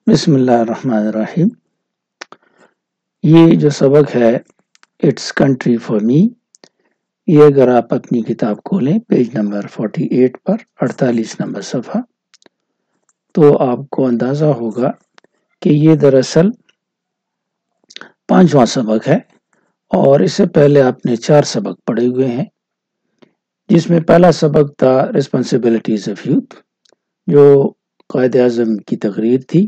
بسم اللہ الرحمن الرحیم۔ یہ جو سبق ہے اٹس کنٹری فار می، یہ اگر آپ اپنی کتاب کھولیں پیج نمبر 48 پر 48 نمبر صفحہ، تو آپ کو اندازہ ہوگا کہ یہ دراصل 5واں سبق ہے، اور اس سے پہلے آپ نے 4 سبق پڑھے ہوئے ہیں، جس میں پہلا سبق تھا ریسپانسبلٹیز آف یوتھ، جو قائد اعظم کی تقریر تھی۔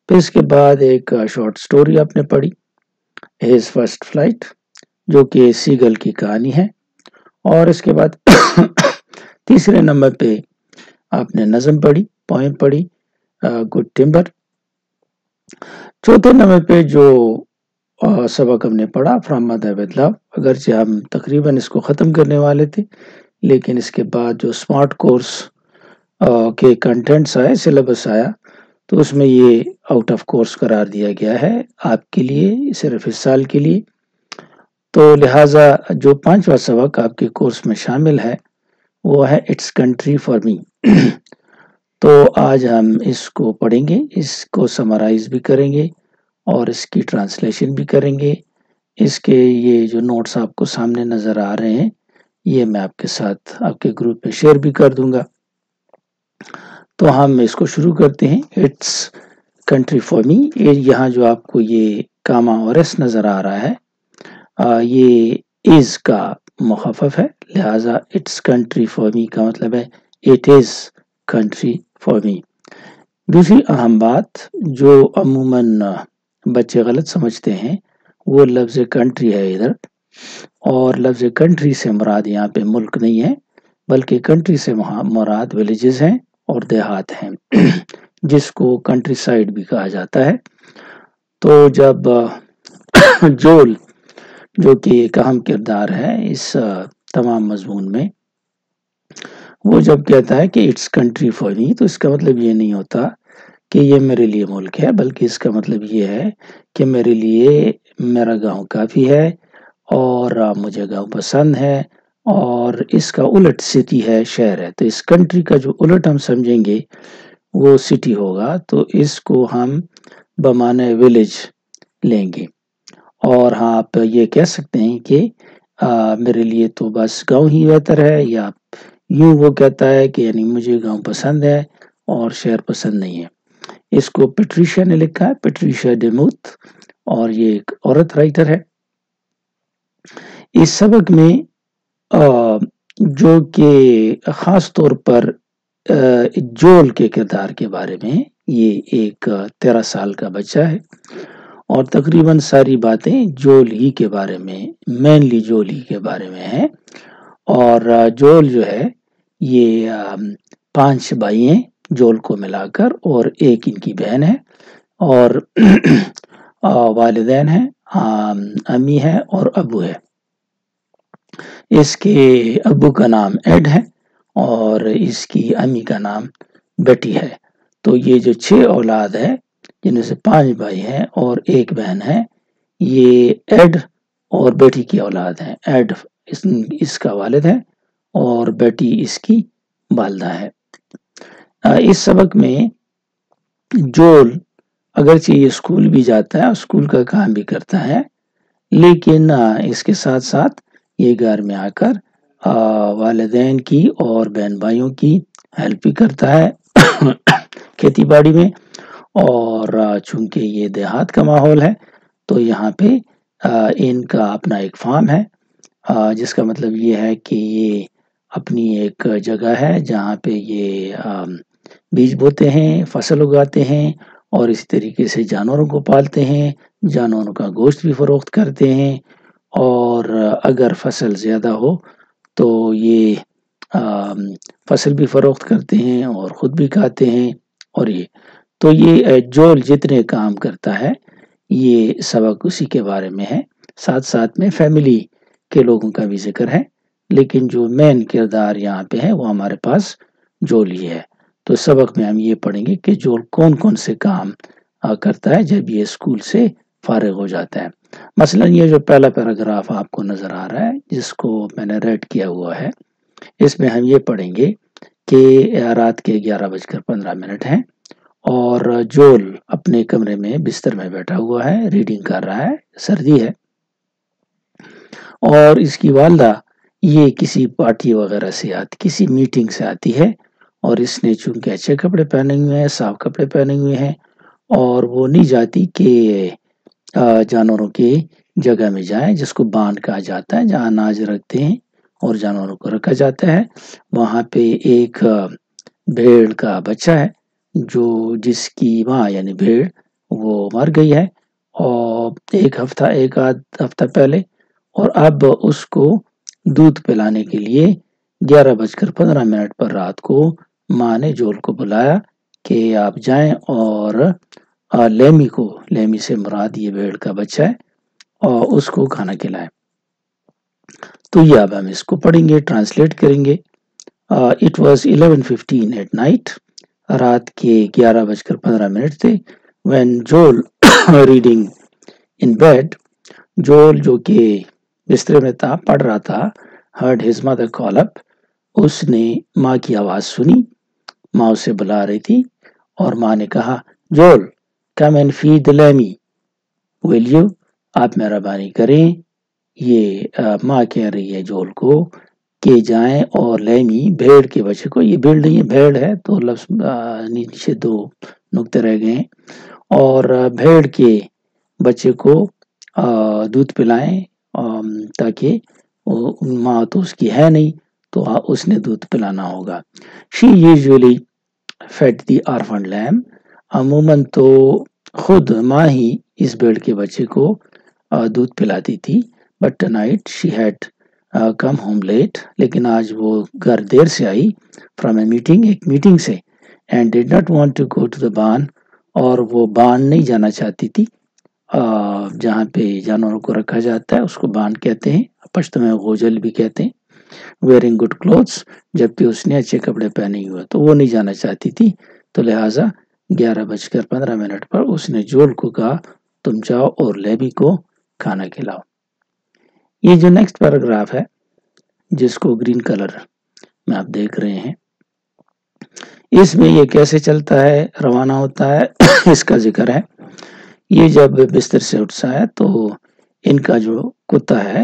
پھر اس کے بعد ایک شارٹ سٹوری آپ نے پڑھی، ہیز فرسٹ فلائٹ، جو کہ سیگل کی کہانی ہے، اور اس کے بعد تیسرے نمبر پہ آپ نے نظم پڑھی، پوئم پڑھی، گڈ ٹمبر۔ چوتھے نمبر پہ جو سبق ہم نے پڑھا فرام مدر ود لو، اگرچہ ہم تقریباً اس کو ختم کرنے والے تھے، لیکن اس کے بعد جو اسمارٹ کورس کے کنٹینٹس آئے، سلیبس آیا، تو اس میں یہ آؤٹ آف کورس قرار دیا گیا ہے آپ کے لیے، صرف اس سال کے لیے۔ تو لہٰذا جو 5واں سبق آپ کے کورس میں شامل ہے وہ ہے اٹس کنٹری فار می۔ تو آج ہم اس کو پڑھیں گے، اس کو سمرائز بھی کریں گے اور اس کی ٹرانسلیشن بھی کریں گے۔ اس کے یہ جو نوٹس آپ کو سامنے نظر آ رہے ہیں، یہ میں آپ کے ساتھ آپ کے گروپ میں شیئر بھی کر دوں گا۔ تو ہم اس کو شروع کرتے ہیں۔ اٹس کنٹری فار می، یہاں جو آپ کو یہ کاما اور ایس نظر آ رہا ہے، یہ از کا مخفف ہے، لہٰذا اٹس کنٹری فار می کا مطلب ہے it is country for me. دوسری اہم بات جو عموماً بچے غلط سمجھتے ہیں، وہ لفظ کنٹری ہے ادھر، اور لفظ کنٹری سے مراد یہاں پہ ملک نہیں ہے، بلکہ کنٹری سے مراد ولیجز ہیں اور دیہات ہیں، جس کو کنٹری سائڈ بھی کہا جاتا ہے۔ تو جب جول، جو کہ ایک اہم کردار ہے اس تمام مضمون میں، وہ جب کہتا ہے کہ اٹس کنٹری فار می، تو اس کا مطلب یہ نہیں ہوتا کہ یہ میرے لیے ملک ہے، بلکہ اس کا مطلب یہ ہے کہ میرے لیے میرا گاؤں کافی ہے، اور مجھے گاؤں پسند ہے، اور اس کا الٹ سٹی ہے، شہر ہے۔ تو اس کنٹری کا جو الٹ ہم سمجھیں گے وہ سٹی ہوگا، تو اس کو ہم بمعنی ولیج لیں گے۔ اور ہاں، آپ یہ کہہ سکتے ہیں کہ میرے لیے تو بس گاؤں ہی بہتر ہے، یا یوں وہ کہتا ہے کہ یعنی مجھے گاؤں پسند ہے اور شہر پسند نہیں ہے۔ اس کو پیٹریشیا نے لکھا ہے، پیٹریشیا ڈیموتھ، اور یہ ایک عورت رائٹر ہے۔ اس سبق میں جو کہ خاص طور پر جول کے کردار کے بارے میں، یہ ایک 13 سال کا بچہ ہے، اور تقریباً ساری باتیں جول ہی کے بارے میں، مینلی جول ہی کے بارے میں ہیں۔ اور جول جو ہے یہ 5 بھائی ہیں جول کو ملا کر، اور ایک ان کی بہن ہے، اور والدین ہیں، امی ہے اور ابو ہے۔ اس کے ابو کا نام ایڈ ہے اور اس کی امی کا نام بیٹی ہے۔ تو یہ جو 6 اولاد ہے، جن میں سے 5 بھائی ہیں اور ایک بہن ہے، یہ ایڈ اور بیٹی کی اولاد ہیں۔ ایڈ اس کا والد ہے اور بیٹی اس کی والدہ ہے۔ اس سبق میں جول اگرچہ یہ اسکول بھی جاتا ہے، اسکول کا کام بھی کرتا ہے، لیکن اس کے ساتھ ساتھ یہ گھر میں آ کر والدین کی اور بہن بھائیوں کی ہیلپ بھی کرتا ہے کھیتی باڑی میں۔ اور چونکہ یہ دیہات کا ماحول ہے، تو یہاں پہ ان کا اپنا ایک فارم ہے، جس کا مطلب یہ ہے کہ یہ اپنی ایک جگہ ہے جہاں پہ یہ بیج بوتے ہیں، فصل اگاتے ہیں، اور اسی طریقے سے جانوروں کو پالتے ہیں، جانوروں کا گوشت بھی فروخت کرتے ہیں، اور اگر فصل زیادہ ہو تو یہ فصل بھی فروخت کرتے ہیں اور خود بھی کھاتے ہیں۔ اور یہ جول جتنے کام کرتا ہے، یہ سبق اسی کے بارے میں ہے۔ ساتھ ساتھ میں فیملی کے لوگوں کا بھی ذکر ہے، لیکن جو مین کردار یہاں پہ ہے وہ ہمارے پاس جول ہی ہے۔ تو سبق میں ہم یہ پڑھیں گے کہ جول کون کون سے کام کرتا ہے جب یہ اسکول سے فارغ ہو جاتا ہے۔ مثلا یہ جو پہلا پیراگراف آپ کو نظر آ رہا ہے، جس کو میں نے ریڈ کیا ہوا ہے، اس میں ہم یہ پڑھیں گے کہ رات کے 11:15 ہیں، اور جول اپنے کمرے میں بستر میں بیٹھا ہوا ہے، ریڈنگ کر رہا ہے، سردی ہے، اور اس کی والدہ یہ کسی پارٹی وغیرہ سے کسی میٹنگ سے آتی ہے، اور اس نے چونکہ اچھے کپڑے پہنے ہوئے ہیں، صاف کپڑے پہنے ہوئے ہیں، اور وہ نہیں جاتی کہ جانوروں کی جگہ میں جائیں جس کو بان کہا جاتا ہے، جہاں اناج رکھتے ہیں اور جانوروں کو رکھا جاتا ہے۔ وہاں پہ ایک بھیڑ کا بچہ ہے جس کی ماں یعنی بھیڑ وہ مر گئی ہے، اور ایک آدھ ہفتہ پہلے، اور اب اس کو دودھ پلانے کے لیے 11:15 پر رات کو ماں نے جول کو بلایا کہ آپ جائیں اور لیمی سے مراد یہ بھیڑ کا بچہ ہے، اور اس کو کھانا کھلائیں۔ تو یہ اب ہم اس کو پڑھیں گے، ٹرانسلیٹ کریں گے۔ It was 11:15 at night. رات کے 11:15 تھے. When Joel reading in bed, Joel جو کہ بستر میں تھا پڑھ رہا تھا، heard his mother call up. اس نے ماں کی آواز سنی، ماں اسے بلا رہی تھی، اور ماں نے کہا Joel, come and feed the lamb. Will you? آپ مہربانی کریں، یہ ماں کہہ رہی ہے جول کو کہ جائیں اور لیمی بھیڑ کے بچے کو، یہ بھیڑ نہیں ہے بھیڑ ہے، تو لفظ نیچے 2 نقطے رہ گئے ہیں، اور بھیڑ کے بچے کو دودھ پلائیں، تاکہ ماں تو اس کی ہے نہیں تو اس نے دودھ پلانا ہوگا۔ She usually fed the orphan lamb. عموماً تو خود ماں ہی اس بھیڑ کے بچے کو دودھ پلاتی تھی، but tonight she had come home late. لیکن آج وہ گھر دیر سے آئی from a meeting، ایک میٹنگ سے، and did not want to go to the barn. اور وہ بان نہیں جانا چاہتی تھی، جہاں پہ جانوروں کو رکھا جاتا ہے اس کو بان کہتے ہیں، پشتو میں غوجل بھی کہتے ہیں۔ wearing good clothes، جبکہ اس نے اچھے کپڑے پہنے ہوئے تو وہ نہیں جانا چاہتی تھی، تو لہٰذا 11:15 پر اس نے جول کو کہا تم جاؤ اور لیبی کو کھانا کھلاؤ۔ یہ جو نیکسٹ پیراگراف ہے جس کو گرین کلر میں آپ دیکھ رہے ہیں، اس میں یہ کیسے چلتا ہے، روانہ ہوتا ہے، اس کا ذکر ہے۔ یہ جب بستر سے اٹھتا ہے تو ان کا جو کتا ہے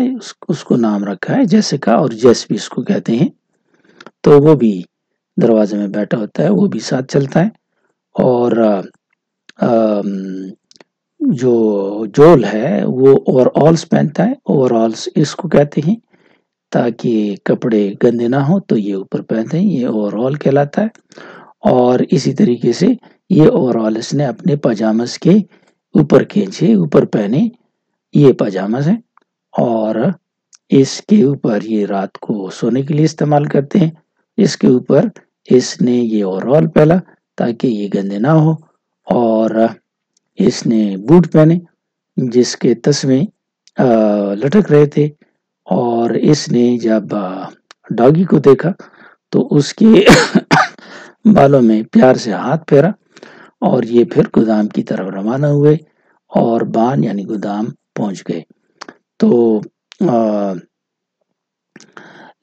اس کو نام رکھا ہے جیسیکا، اور جیس بھی اس کو کہتے ہیں، تو وہ بھی دروازے میں بیٹھا ہوتا ہے، وہ بھی ساتھ چلتا ہے، اور جو جول ہے وہ اوور آلز پہنتا ہے، اوور آلز اس کو کہتے ہیں تاکہ کپڑے گندے نہ ہوں تو یہ اوپر پہنتے ہیں، یہ اوور آل کہلاتا ہے۔ اور اسی طریقے سے یہ اوور آل اس نے اپنے پاجامس کے اوپر کھینچے، اوپر پہنے، یہ پاجامس ہیں، اور اس کے اوپر یہ رات کو سونے کے لیے استعمال کرتے ہیں۔ اس کے اوپر اس نے یہ اوور آل پہنا تاکہ یہ گندے نہ ہو، اور اس نے بوٹ پہنے جس کے تسمے لٹک رہے تھے، اور اس نے جب ڈاگی کو دیکھا تو اس کے بالوں میں پیار سے ہاتھ پھیرا، اور یہ پھر گودام کی طرف روانہ ہوئے اور بان یعنی گودام پہنچ گئے۔ تو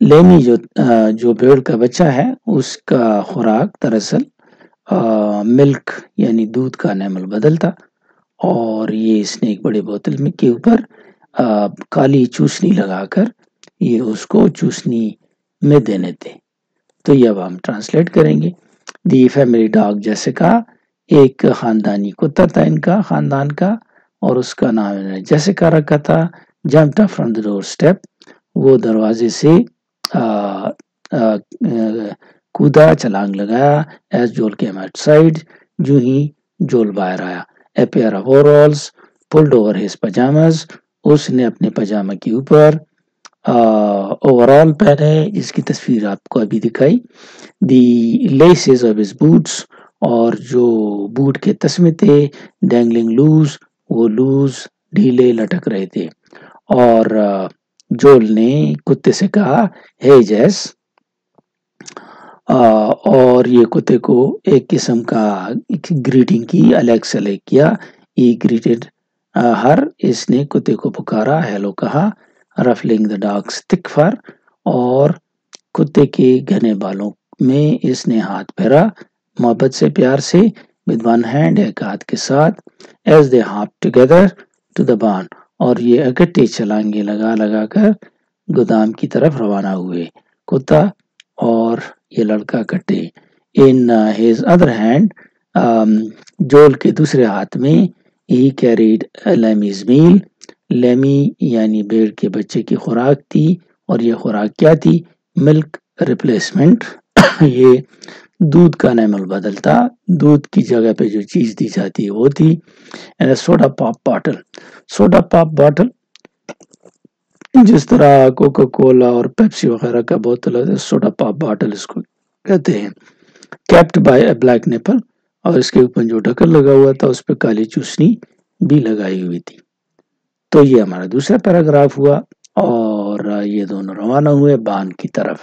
لیمی جو بھیڑ کا بچہ ہے اس کا خوراک دراصل ملک یعنی دودھ کا نعم البدل تھا، اور یہ اس نے ایک بڑے بوتل میں کے اوپر کالی چوسنی لگا کر یہ اس کو چوسنی میں دینے تھے۔ تو یہ اب ہم ٹرانسلیٹ کریں گے۔ دی فیملی ڈاگ جیسیکا، ایک خاندانی کتا تھا ان کا خاندان کا، اور اس کا نام جیسیکا رکھا تھا۔ Jumped up from the door step, وہ دروازے سے کودا، چھلانگ لگایا۔ ایز جول کیم آؤٹ سائڈ، جو ہی جول باہر آیا۔ A pair of overalls pulled over his pyjamas, اس نے اپنے پجامہ کے اوپر اوور آل پہنے جس کی تصویر آپ کو ابھی دکھائی۔ دی لیسز آف ہز بوٹس، اور جو بوٹ کے تسمے تھے، ڈینگلنگ لوز، وہ لوز ڈھیلے لٹک رہے تھے۔ اور جول نے کتے سے کہا ہے جیس، اور یہ کتے کو ایک قسم کا گریٹنگ کی، الیکسلے کیا، ای گریٹڈ ہر، اس نے کتے کو پکارا، ہیلو کہا، رفلنگ دا ڈاگس تھک فر، اور کتے کے گھنے بالوں میں اس نے ہاتھ پھیرا محبت سے، پیار سے، with one hand, ایک ہاتھ کے ساتھ, as they hopped together to the barn, اور یہ اکٹھے چھلانگے لگا لگا کر گودام کی طرف روانہ ہوئے. کتا اور یہ لڑکا اکٹھے. In his other hand, جول کے دوسرے ہاتھ میں, he carried Lemmy's meal. لیمی یعنی بھیڑ کے بچے کی خوراک تھی, اور یہ خوراک کیا تھی؟ ملک ریپلیسمنٹ. یہ دودھ کا نعم البدل تھا, دودھ کی جگہ پہ جو چیز دی جاتی ہے وہ تھی. And soda pop bottle. Soda pop bottle جس طرح کوکا کولا اور پیپسی وغیرہ کا بوتل ہے, سوڈا پاپ باٹل اس کو کہتے ہیں. Kept by a black Nepal, اور اس کے اوپر جو ڈھکن لگا ہوا تھا اس پہ کالی چوسنی بھی لگائی ہوئی تھی. تو یہ ہمارا دوسرا پیراگراف ہوا, اور یہ دونوں روانہ ہوئے بان کی طرف.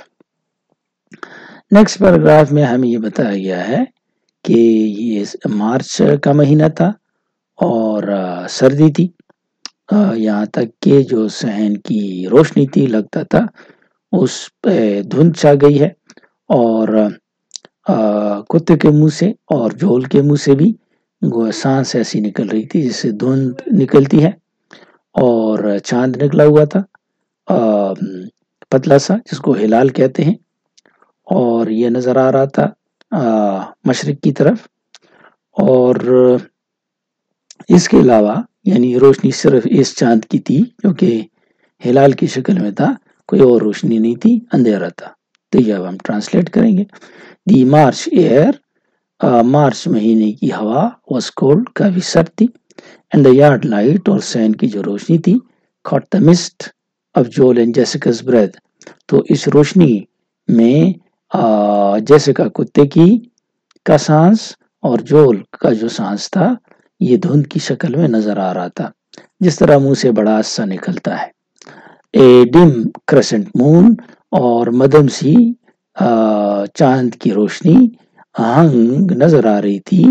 نیکسٹ پیراگراف میں ہمیں یہ بتایا گیا ہے کہ یہ مارچ کا مہینہ تھا اور سردی تھی, یہاں تک کہ جو صحن کی روشنی تھی لگتا تھا اس پہ دھند چھا گئی ہے, اور کتے کے منہ سے اور جول کے منہ سے بھی سانس ایسی نکل رہی تھی جس سے دھند نکلتی ہے, اور چاند نکلا ہوا تھا پتلا سا جس کو ہلال کہتے ہیں, اور یہ نظر آ رہا تھا مشرق کی طرف. اور اس کے علاوہ یعنی روشنی صرف اس چاند کی تھی جو کہ ہلال کی شکل میں تھا, کوئی اور روشنی نہیں تھی, اندھیرا تھا. تو یہ اب ہم ٹرانسلیٹ کریں گے. دی مارچ ایئر, مارچ مہینے کی ہوا واز کولڈ, کافی سرد تھی. اینڈ دا یارڈ لائٹ, اور سین کی جو روشنی تھی, caught the mist of Joel and Jessica's breath, تو اس روشنی میں جیسیکا کتے کی کا سانس اور جول کا جو سانس تھا یہ دھند کی شکل میں نظر آ رہا تھا, جس طرح منہ سے بڑا سا نکلتا ہے. اے ڈم کریسنٹ مون, اور مدھم سی چاند کی روشنی ہنگ نظر آ رہی تھی,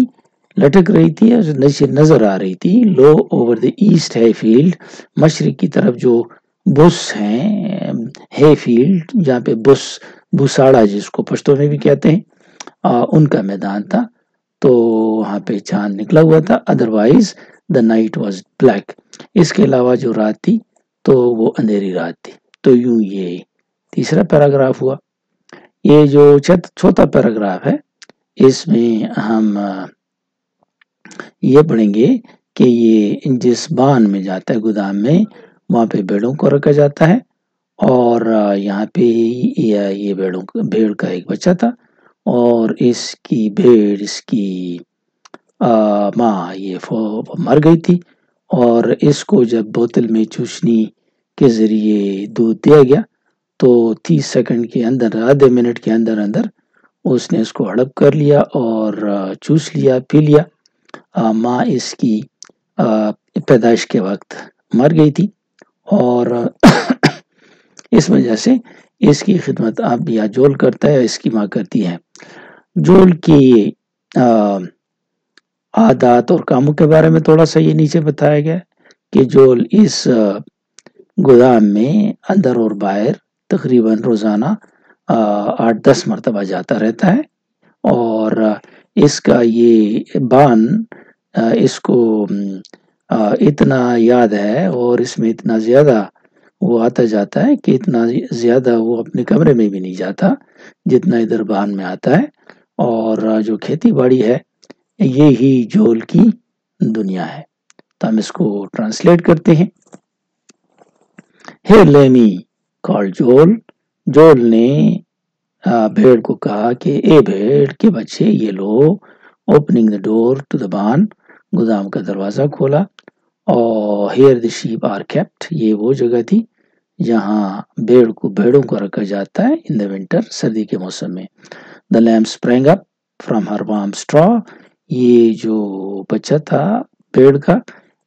لٹک رہی تھی اور نظر آ رہی تھی. لو اوور دی ایسٹ ہے فیلڈ, مشرق کی طرف جو بس ہیں, ہے فیلڈ جہاں پہ بس بساڑا جس کو پشتو میں بھی کہتے ہیں, ان کا میدان تھا, تو وہاں پہ چاند نکلا ہوا تھا. Otherwise the night was black, اس کے علاوہ جو رات تھی تو وہ اندھیری رات تھی. تو یوں یہ تیسرا پیراگراف ہوا. یہ جو چوتھا پیراگراف ہے اس میں ہم یہ پڑھیں گے کہ یہ جس بان میں جاتا ہے گودام میں, وہاں پہ بھیڑوں کو رکھا جاتا ہے, اور یہاں پہ یہ بھیڑ کا ایک بچہ تھا, اور اس کی بھیڑ اس کی ماں یہ مر گئی تھی, اور اس کو جب بوتل میں چوسنی کے ذریعے دودھ دیا گیا تو 30 سیکنڈ کے اندر, آدھے منٹ کے اندر اندر اس نے اس کو ہڑپ کر لیا اور چوس لیا, پی لیا. ماں اس کی پیدائش کے وقت مر گئی تھی, اور اس وجہ سے اس کی خدمت اب یا جول کرتا ہے, اس کی ماں کرتی ہے. جول کی عادات اور کاموں کے بارے میں تھوڑا سا یہ نیچے بتایا گیا کہ جول اس گودام میں اندر اور باہر تقریباً روزانہ 8-10 مرتبہ جاتا رہتا ہے, اور اس کا یہ بان اس کو اتنا یاد ہے اور اس میں اتنا زیادہ وہ آتا جاتا ہے کہ اتنا زیادہ وہ اپنے کمرے میں بھی نہیں جاتا جتنا ادھر بان میں آتا ہے. اور جو کھیتی باڑی ہے یہی جول کی دنیا ہے. تو ہم اس کو ٹرانسلیٹ کرتے ہیں. Hey Lemmy, called Joel. جول نے بھیڑ کو کہا کہ اے بھیڑ کے بچے یہ لو. Opening the door to the barn, گودام کا دروازہ کھولا. اور here the sheep are kept, یہ وہ جگہ تھی جہاں بھیڑوں کو رکھا جاتا ہے in the winter, سردی کے موسم میں. The lamb sprang up from her warm straw, یہ جو بچہ تھا بھیڑ کا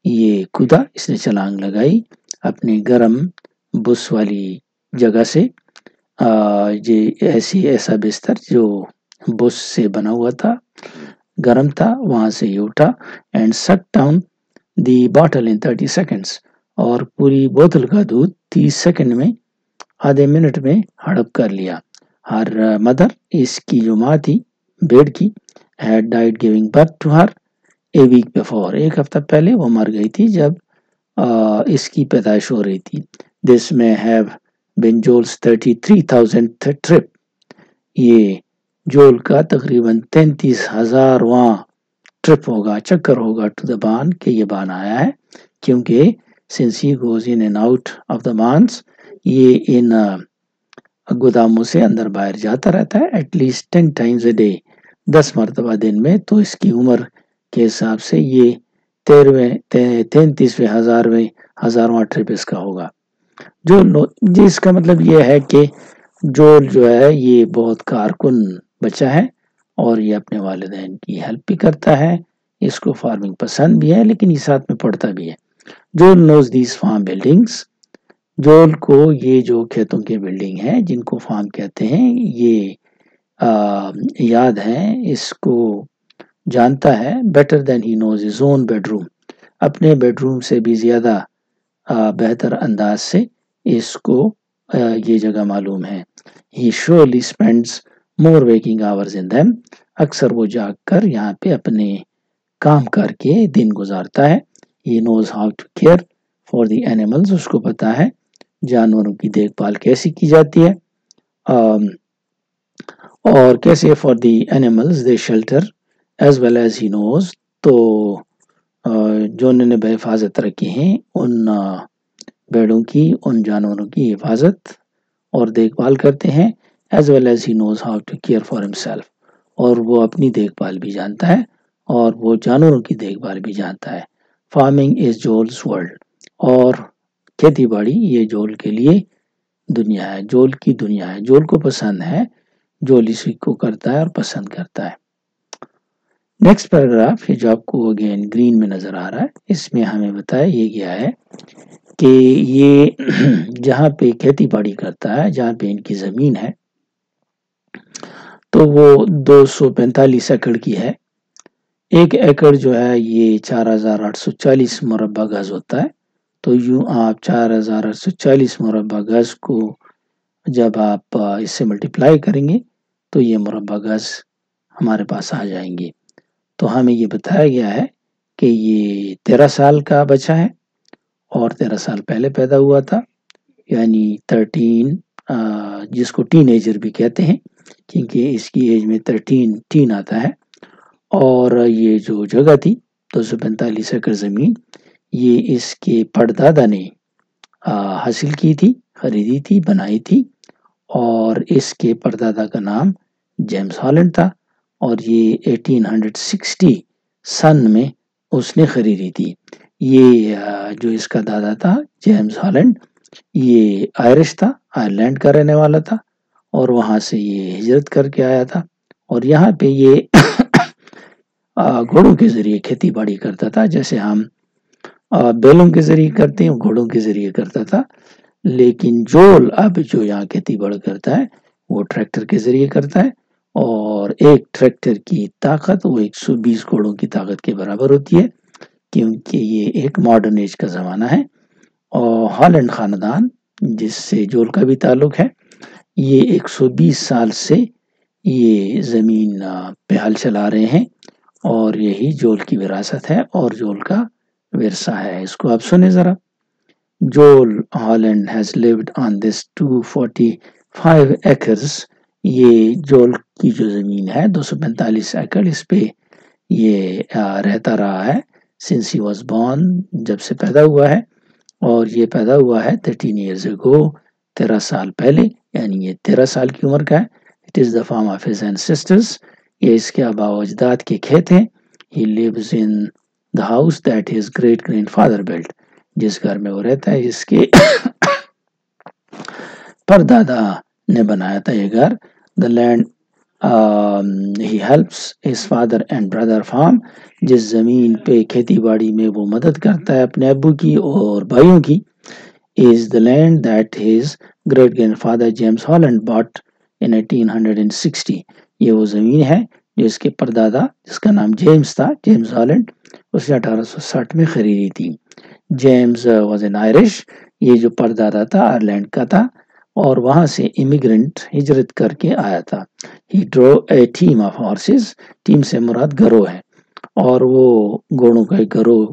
یہ کودا, اس نے چھلانگ لگائی اپنی گرم بس والی جگہ سے. ایسا بستر جو بس سے بنا ہوا تھا, گرم تھا, وہاں سے یہ اٹھا. And suck down the bottle in 30 seconds, اور پوری بوتل کا دودھ 30 سیکنڈ میں, آدھے منٹ میں ہڑپ کر لیا. ہر مدر, اس کی جو ماں تھی بھیڑ کی, had died giving birth to her a week before. ایک ہفتہ پہلے وہ مر گئی تھی جب اس کی پیدائش ہو رہی تھی. This may have been Joel's 33,000th trip. یہ جول کا تقریباً 33,000واں ٹرپ ہوگا، چکر ہوگا ٹو دا بان، کہ یہ بان آیا ہے، کیونکہ since he goes in and out of the barns، یہ ان گوداموں سے اندر باہر جاتا رہتا ہے at least 10 times a day، 10 مرتبہ دن میں. تو اس کی عمر کے حساب سے یہ 33,000واں ٹرپ اس کا ہوگا. جس کا مطلب یہ ہے کہ جول جو ہے یہ بہت کارکن بچہ ہے اور یہ اپنے والدین کی ہیلپ بھی کرتا ہے، اس کو فارمنگ پسند بھی ہے، لیکن یہ ساتھ میں پڑھتا بھی ہے. جول نوز دیز فارم بلڈنگز، جول کو یہ جو کھیتوں کے بلڈنگ ہیں جن کو فارم کہتے ہیں یہ یاد ہے، اس کو جانتا ہے. بیٹر دین ہی knows his own bed room, اپنے بیڈ روم سے بھی زیادہ بہتر انداز سے اس کو یہ جگہ معلوم ہے. He surely spends more waking hours in them، اکثر وہ جاگ کر یہاں پہ اپنے کام کر کے دن گزارتا ہے. He knows how to care for the animals، اس کو پتا ہے جانوروں کی دیکھ بھال کیسی کی جاتی ہے اور کیسے. for the animals they shelter as well as he knows، تو جو انہوں نے بحفاظت رکھی ہیں ان بیڑوں کی، ان جانوروں کی حفاظت اور دیکھ بھال کرتے ہیں. as well as he knows how to care for himself، اور وہ اپنی دیکھ بھال بھی جانتا ہے اور وہ جانوروں کی دیکھ بھال بھی جانتا ہے. farming is Joel's world، اور کھیتی باڑی یہ جول کے لیے دنیا ہے، جول کی دنیا ہے، جول کو پسند ہے، جول اسی کو کرتا ہے اور پسند کرتا ہے. نیکسٹ پیراگراف، یہ جو آپ کو اگین گرین میں نظر آ رہا ہے، اس میں ہمیں بتایا یہ گیا ہے کہ یہ جہاں پہ کھیتی باڑی کرتا ہے، جہاں پہ ان کی زمین ہے، تو وہ 245 ایکڑ کی ہے. ایک ایکڑ جو ہے یہ 4,840 مربع گز ہوتا ہے. تو یوں آپ 4,840 مربع گز کو جب آپ اس سے ملٹیپلائی کریں گے تو یہ مربع گز ہمارے پاس آ جائیں گے. تو ہمیں یہ بتایا گیا ہے کہ یہ 13 سال کا بچہ ہے اور 13 سال پہلے پیدا ہوا تھا، یعنی 13 جس کو ٹین ایجر بھی کہتے ہیں کیونکہ اس کی ایج میں 13 ٹین آتا ہے. اور یہ جو جگہ تھی 245 ایکڑ زمین، یہ اس کے پڑدادا نے حاصل کی تھی، خریدی تھی، بنائی تھی، اور اس کے پردادا کا نام جیمز ہالینڈ تھا، اور یہ 1860 سن میں اس نے خریدی تھی. یہ جو اس کا دادا تھا جیمز ہالینڈ، یہ آئرش تھا، آئرلینڈ کا رہنے والا تھا، اور وہاں سے یہ ہجرت کر کے آیا تھا اور یہاں پہ یہ گھوڑوں کے ذریعے کھیتی باڑی کرتا تھا، جیسے ہم بیلوں کے ذریعے کرتے ہیں، گھوڑوں کے ذریعے کرتا تھا. لیکن جول اب جو یہاں کھیتی باڑی کرتا ہے وہ ٹریکٹر کے ذریعے کرتا ہے، اور ایک ٹریکٹر کی طاقت وہ 120 گھوڑوں کی طاقت کے برابر ہوتی ہے، کیونکہ یہ ایک ماڈرن ایج کا زمانہ ہے. اور ہالینڈ خاندان جس سے جول کا بھی تعلق ہے، یہ 120 سال سے یہ زمین پہ ہل چلا رہے ہیں، اور یہی جول کی وراثت ہے اور جول کا ورثہ ہے. اس کو آپ سنیں ذرا. جول Holland has lived on this 245 acres، یہ جول کی جو زمین ہے 245 ایکڑ، اس پہ یہ رہتا رہا ہے since he was born، جب سے پیدا ہوا ہے، اور یہ پیدا ہوا ہے 13 years ago، 13 سال پہلے، یعنی یہ 13 سال کی عمر کا ہے. It is the farm of his ancestors، یہ اس کے آباء و اجداد کے کھیت ہیں. He lives in the house that his great grandfather built، جس گھر میں وہ رہتا ہے جس کے پردادا نے بنایا تھا یہ گھر. The land he helps his father and brother farm، جس زمین پہ کھیتی باڑی میں وہ مدد کرتا ہے اپنے ابو کی اور بھائیوں کی، is the land that his great grandfather James Holland bought in 1860، یہ وہ زمین ہے جو اس کے پردادا جس کا نام جیمز تھا، جیمز ہالینڈ، اس نے 1860 میں خریدی تھی. جیمز واز این آئرش، یہ جو پردادا تھا آئرلینڈ کا تھا، اور وہاں سے امیگرنٹ ہجرت کر کے آیا تھا. He drove a team of horses. Team سے مراد گروہ ہے اور وہ گھوڑوں کا ایک گروہ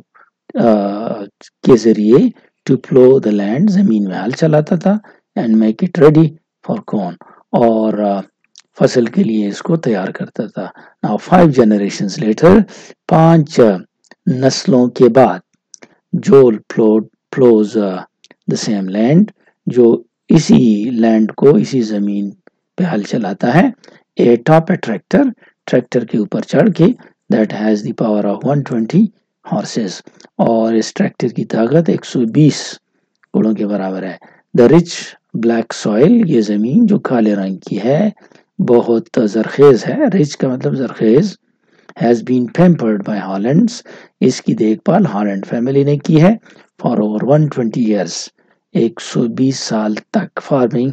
کے ذریعے ٹو پلو دا لینڈ زمین میں ہل چلاتا تھا and make it ready for کون اور فصل کے لیے اس کو تیار کرتا تھا. Now 5 generations later 5 نسلوں کے بعد جول پلوز the same land جو اسی لینڈ کو اسی زمین پہ ہل چلاتا ہے. A top a ٹریکٹر کے اوپر چڑھ کے that has the power of 120 horses اور اس ٹریکٹر کی طاقت 120 گھوڑوں کے برابر ہے. The rich black soil یہ زمین جو کالے رنگ کی ہے بہت زرخیز ہے. rich کا مطلب زرخیز. has been pampered by Hollands اس کی دیکھ بھال ہالینڈ فیملی نے کی ہے for over 120 years 120 سال تک. Farming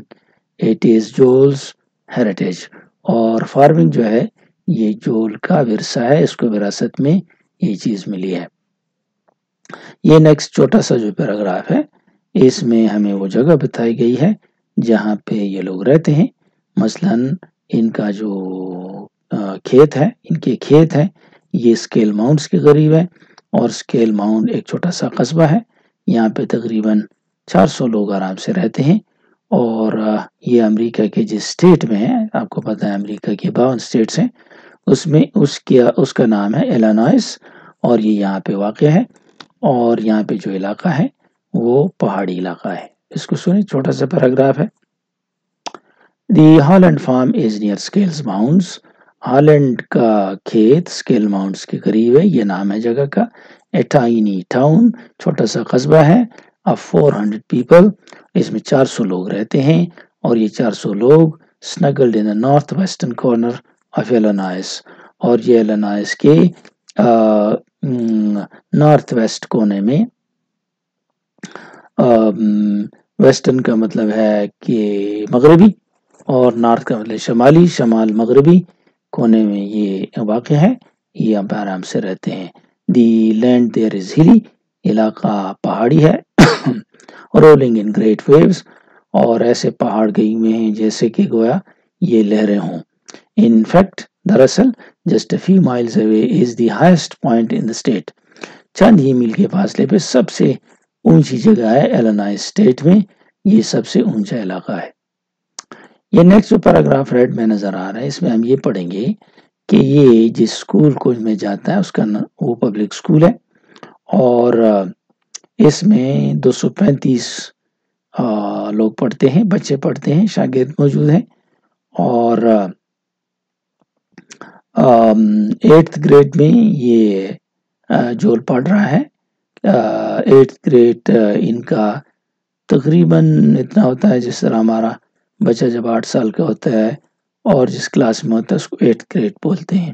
it is Joel's heritage اور فارمنگ جو ہے یہ جول کا ورثہ ہے اس کو وراثت میں یہ چیز ملی ہے. یہ نیکسٹ چھوٹا سا جو پیراگراف ہے اس میں ہمیں وہ جگہ بتائی گئی ہے جہاں پہ یہ لوگ رہتے ہیں. مثلاً ان کا جو کھیت ہے ان کے کھیت ہیں یہ اسکیل ماؤنٹس کے قریب ہے اور اسکیل ماؤنٹ ایک چھوٹا سا قصبہ ہے. یہاں پہ تقریباً 400 لوگ آرام سے رہتے ہیں اور یہ امریکہ کے جس اسٹیٹ میں ہے آپ کو پتہ ہے امریکہ کے 52 اسٹیٹس ہیں اس میں اس کا نام ہے ایلینوائس اور یہ یہاں پہ واقع ہے اور یہاں پہ جو علاقہ ہے وہ پہاڑی علاقہ ہے. اس کو سنیں چھوٹا سا پیراگراف ہے. The Holland farm is near Scales Mounds. Holland کا کھیت اسکیل ماؤنٹس کے قریب ہے یہ نام ہے جگہ کا. A tiny town چھوٹا سا قصبہ ہے of 400 people اس میں 400 لوگ رہتے ہیں اور یہ 400 لوگ snuggled in the north western corner of Illinois اور یہ ایلینوائس کے نارتھ ویسٹ کونے میں ویسٹرن کا مطلب ہے کہ مغربی اور نارتھ کا مطلب شمال مغربی کونے میں یہ واقع ہے. یہ یہاں پہ آرام سے رہتے ہیں. دی لینڈ دیر از ہلی علاقہ پہاڑی ہے. رولنگ ان گریٹ ویوز اور ایسے پہاڑ گئی ہوئے ہیں جیسے کہ گویا یہ لہریں ہوں. ان فیکٹ دراصل just a few miles away is the highest point in the state چند ہی میل کے فاصلے پہ سب سے اونچی جگہ ہے ایلینوائس اسٹیٹ میں. یہ سب سے اونچا علاقہ ہے. یہ نیکسٹ جو پیراگراف ریڈ میں نظر آ رہا ہے اس میں ہم یہ پڑھیں گے کہ یہ جس اسکول کو میں جاتا ہے اس کا وہ پبلک اسکول ہے اور اس میں 235 لوگ پڑھتے ہیں بچے پڑھتے ہیں شاگرد موجود ہیں اور 8th گریڈ میں یہ جول پڑھ رہا ہے. 8th گریڈ ان کا تقریباً اتنا ہوتا ہے جس طرح ہمارا بچہ جب 8 سال کا ہوتا ہے اور جس کلاس میں ہوتا ہے اس کو 8th گریڈ بولتے ہیں.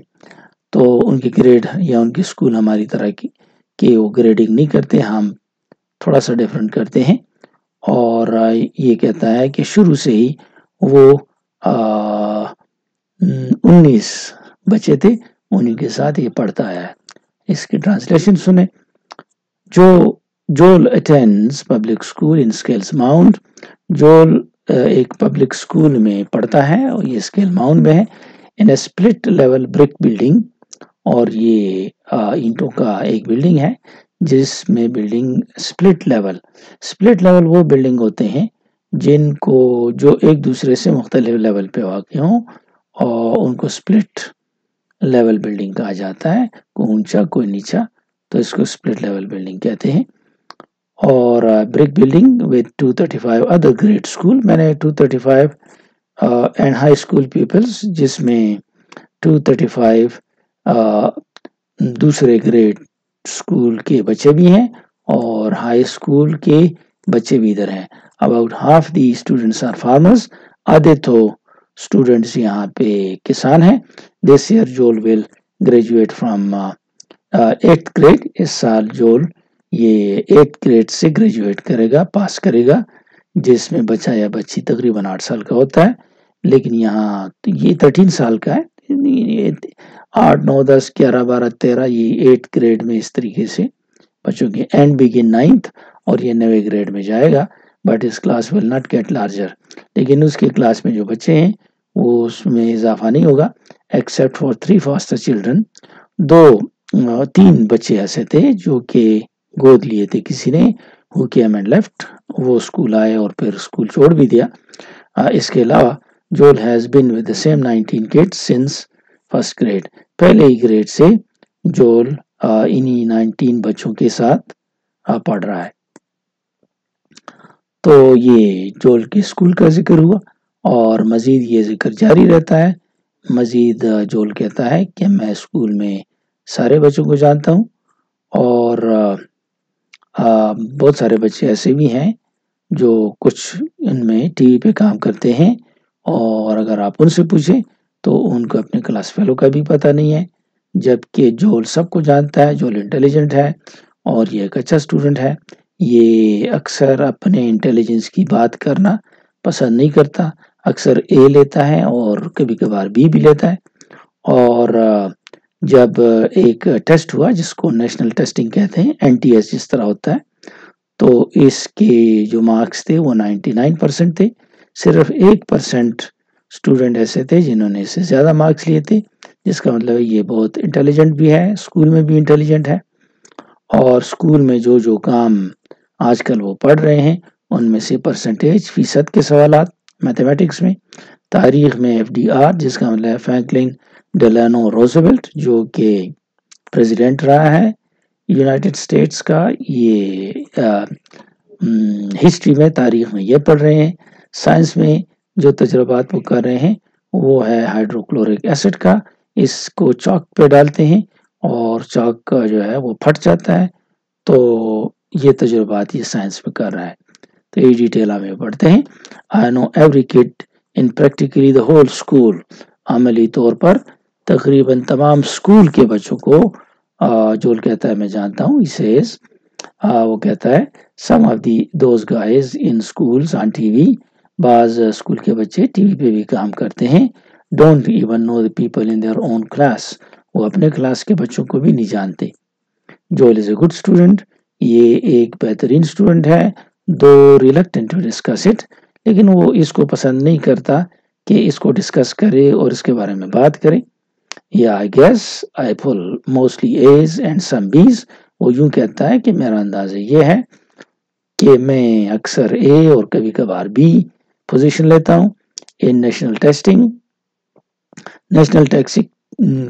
تو ان کی گریڈ یا ان کی اسکول ہماری طرح کی کہ وہ گریڈنگ نہیں کرتے ہم تھوڑا سا ڈیفرنٹ کرتے ہیں اور یہ کہتا ہے کہ شروع سے ہی وہ 19 بچے تھے انہیں کے ساتھ یہ پڑھتا آیا ہے. اس کی ٹرانسلیشن سنیں. Jule attends public school in Scales Mound. Jule ایک پبلک اسکول میں پڑھتا ہے اور یہ اسکیل ماؤنٹ میں ہے. ان اے سپلٹ لیول بریک بلڈنگ اور یہ اینٹوں کا ایک بلڈنگ ہے جس میں بلڈنگ سپلٹ لیول وہ بلڈنگ ہوتے ہیں جن کو جو ایک دوسرے سے مختلف لیول پہ واقع ہوں اور ان کو سپلٹ لیول بلڈنگ کہا جاتا ہے. کوئی اونچا کوئی نیچا تو اس کو سپلٹ لیول بلڈنگ کہتے ہیں. اور brick building with 235 other grade school میں نے 235 اینڈ ہائی اسکول پیپلز جس میں 235 دوسرے گریڈ اسکول کے بچے بھی ہیں اور ہائی اسکول کے بچے بھی ادھر ہیں. About half the students are farmers. آدھے تو اسٹوڈنٹس یہاں پہ کسان ہیں. This year Joel will graduate from 8th grade. اس سال جول یہ 8th گریڈ سے گریجویٹ کرے گا پاس کرے گا جس میں بچہ یا بچی تقریباً 8 سال کا ہوتا ہے لیکن یہاں یہ 13 سال کا ہے. 8 9 10 11 12 13 یہ 8th گریڈ میں اس طریقے سے بچوں کے اینڈ بگن 9th اور یہ 9ویں گریڈ میں جائے گا. but his class will not get larger. لیکن اس کے کلاس میں جو بچے ہیں وہ اس میں اضافہ نہیں ہوگا except for 3 foster children. 3 بچے ایسے تھے جو کہ گود لیے تھے کسی نے, who came and left. وہ اسکول آئے اور پھر اسکول چھوڑ بھی دیا. اس کے علاوہ Joel has been with the same 19 kids since first grade. پہلے ہی گریڈ سے جول انہی 19 بچوں کے ساتھ پڑھ رہا ہے. تو یہ جول کے اسکول کا ذکر ہوا اور مزید یہ ذکر جاری رہتا ہے. مزید جول کہتا ہے کہ میں اسکول میں سارے بچوں کو جانتا ہوں اور بہت سارے بچے ایسے بھی ہیں جو کچھ ان میں ٹی وی پہ کام کرتے ہیں اور اگر آپ ان سے پوچھیں تو ان کو اپنے کلاس فیلو کا بھی پتہ نہیں ہے, جبکہ جول سب کو جانتا ہے. جول انٹیلیجنٹ ہے اور یہ ایک اچھا اسٹوڈنٹ ہے. یہ اکثر اپنے انٹیلیجنس کی بات کرنا پسند نہیں کرتا, اکثر اے لیتا ہے اور کبھی کبھار بی بھی لیتا ہے. اور جب ایک ٹیسٹ ہوا جس کو نیشنل ٹیسٹنگ کہتے ہیں, NTS جس طرح ہوتا ہے, تو اس کے جو مارکس تھے وہ 99% تھے. صرف 1% اسٹوڈنٹ ایسے تھے جنہوں نے اس سے زیادہ مارکس لیے تھے, جس کا مطلب یہ بہت انٹیلیجنٹ بھی ہے, اسکول میں بھی انٹیلیجنٹ ہے. اور اسکول میں جو کام آج کل وہ پڑھ رہے ہیں ان میں سے پرسنٹیج فیصد کے سوالات میتھمیٹکس میں, تاریخ میں FDR جس کا مطلب ہے فرینکلن ڈیلانو روزویلٹ جو کہ پریزیڈنٹ رہا ہے یونائٹڈ اسٹیٹس کا, یہ ہسٹری میں تاریخ میں یہ پڑھ رہے ہیں. سائنس میں جو تجربات وہ کر رہے ہیں وہ ہے ہائیڈروکلورک ایسڈ کا. اس کو چاک پہ ڈالتے ہیں اور چاک کا جو ہے وہ پھٹ جاتا ہے, تو یہ تجربات یہ سائنس میں کر رہا ہے. تو یہ ڈیٹیل ہمیں پڑھتے ہیں. I know every kid in practically the whole school. عملی طور پر تقریباً تمام اسکول کے بچوں کو جول کہتا ہے میں جانتا ہوں. He says, وہ کہتا ہے some of those guys in schools on TV. بعض اسکول کے بچے ٹی وی پہ بھی کام کرتے ہیں. Don't even know the people in their own class. وہ اپنے کلاس کے بچوں کو بھی نہیں جانتے. Joel is a good student. یہ ایک بہترین اسٹوڈنٹ ہے. reluctant to discuss it. لیکن وہ اس کو پسند نہیں کرتا کہ اس کو ڈسکس کرے اور اس کے بارے میں بات کرے. I guess I pull mostly A's and some B's. وہ یوں کہتا ہے کہ میرا اندازہ یہ ہے کہ میں اکثر A اور کبھی کبھار B پوزیشن لیتا ہوں. in national testing. نیشنل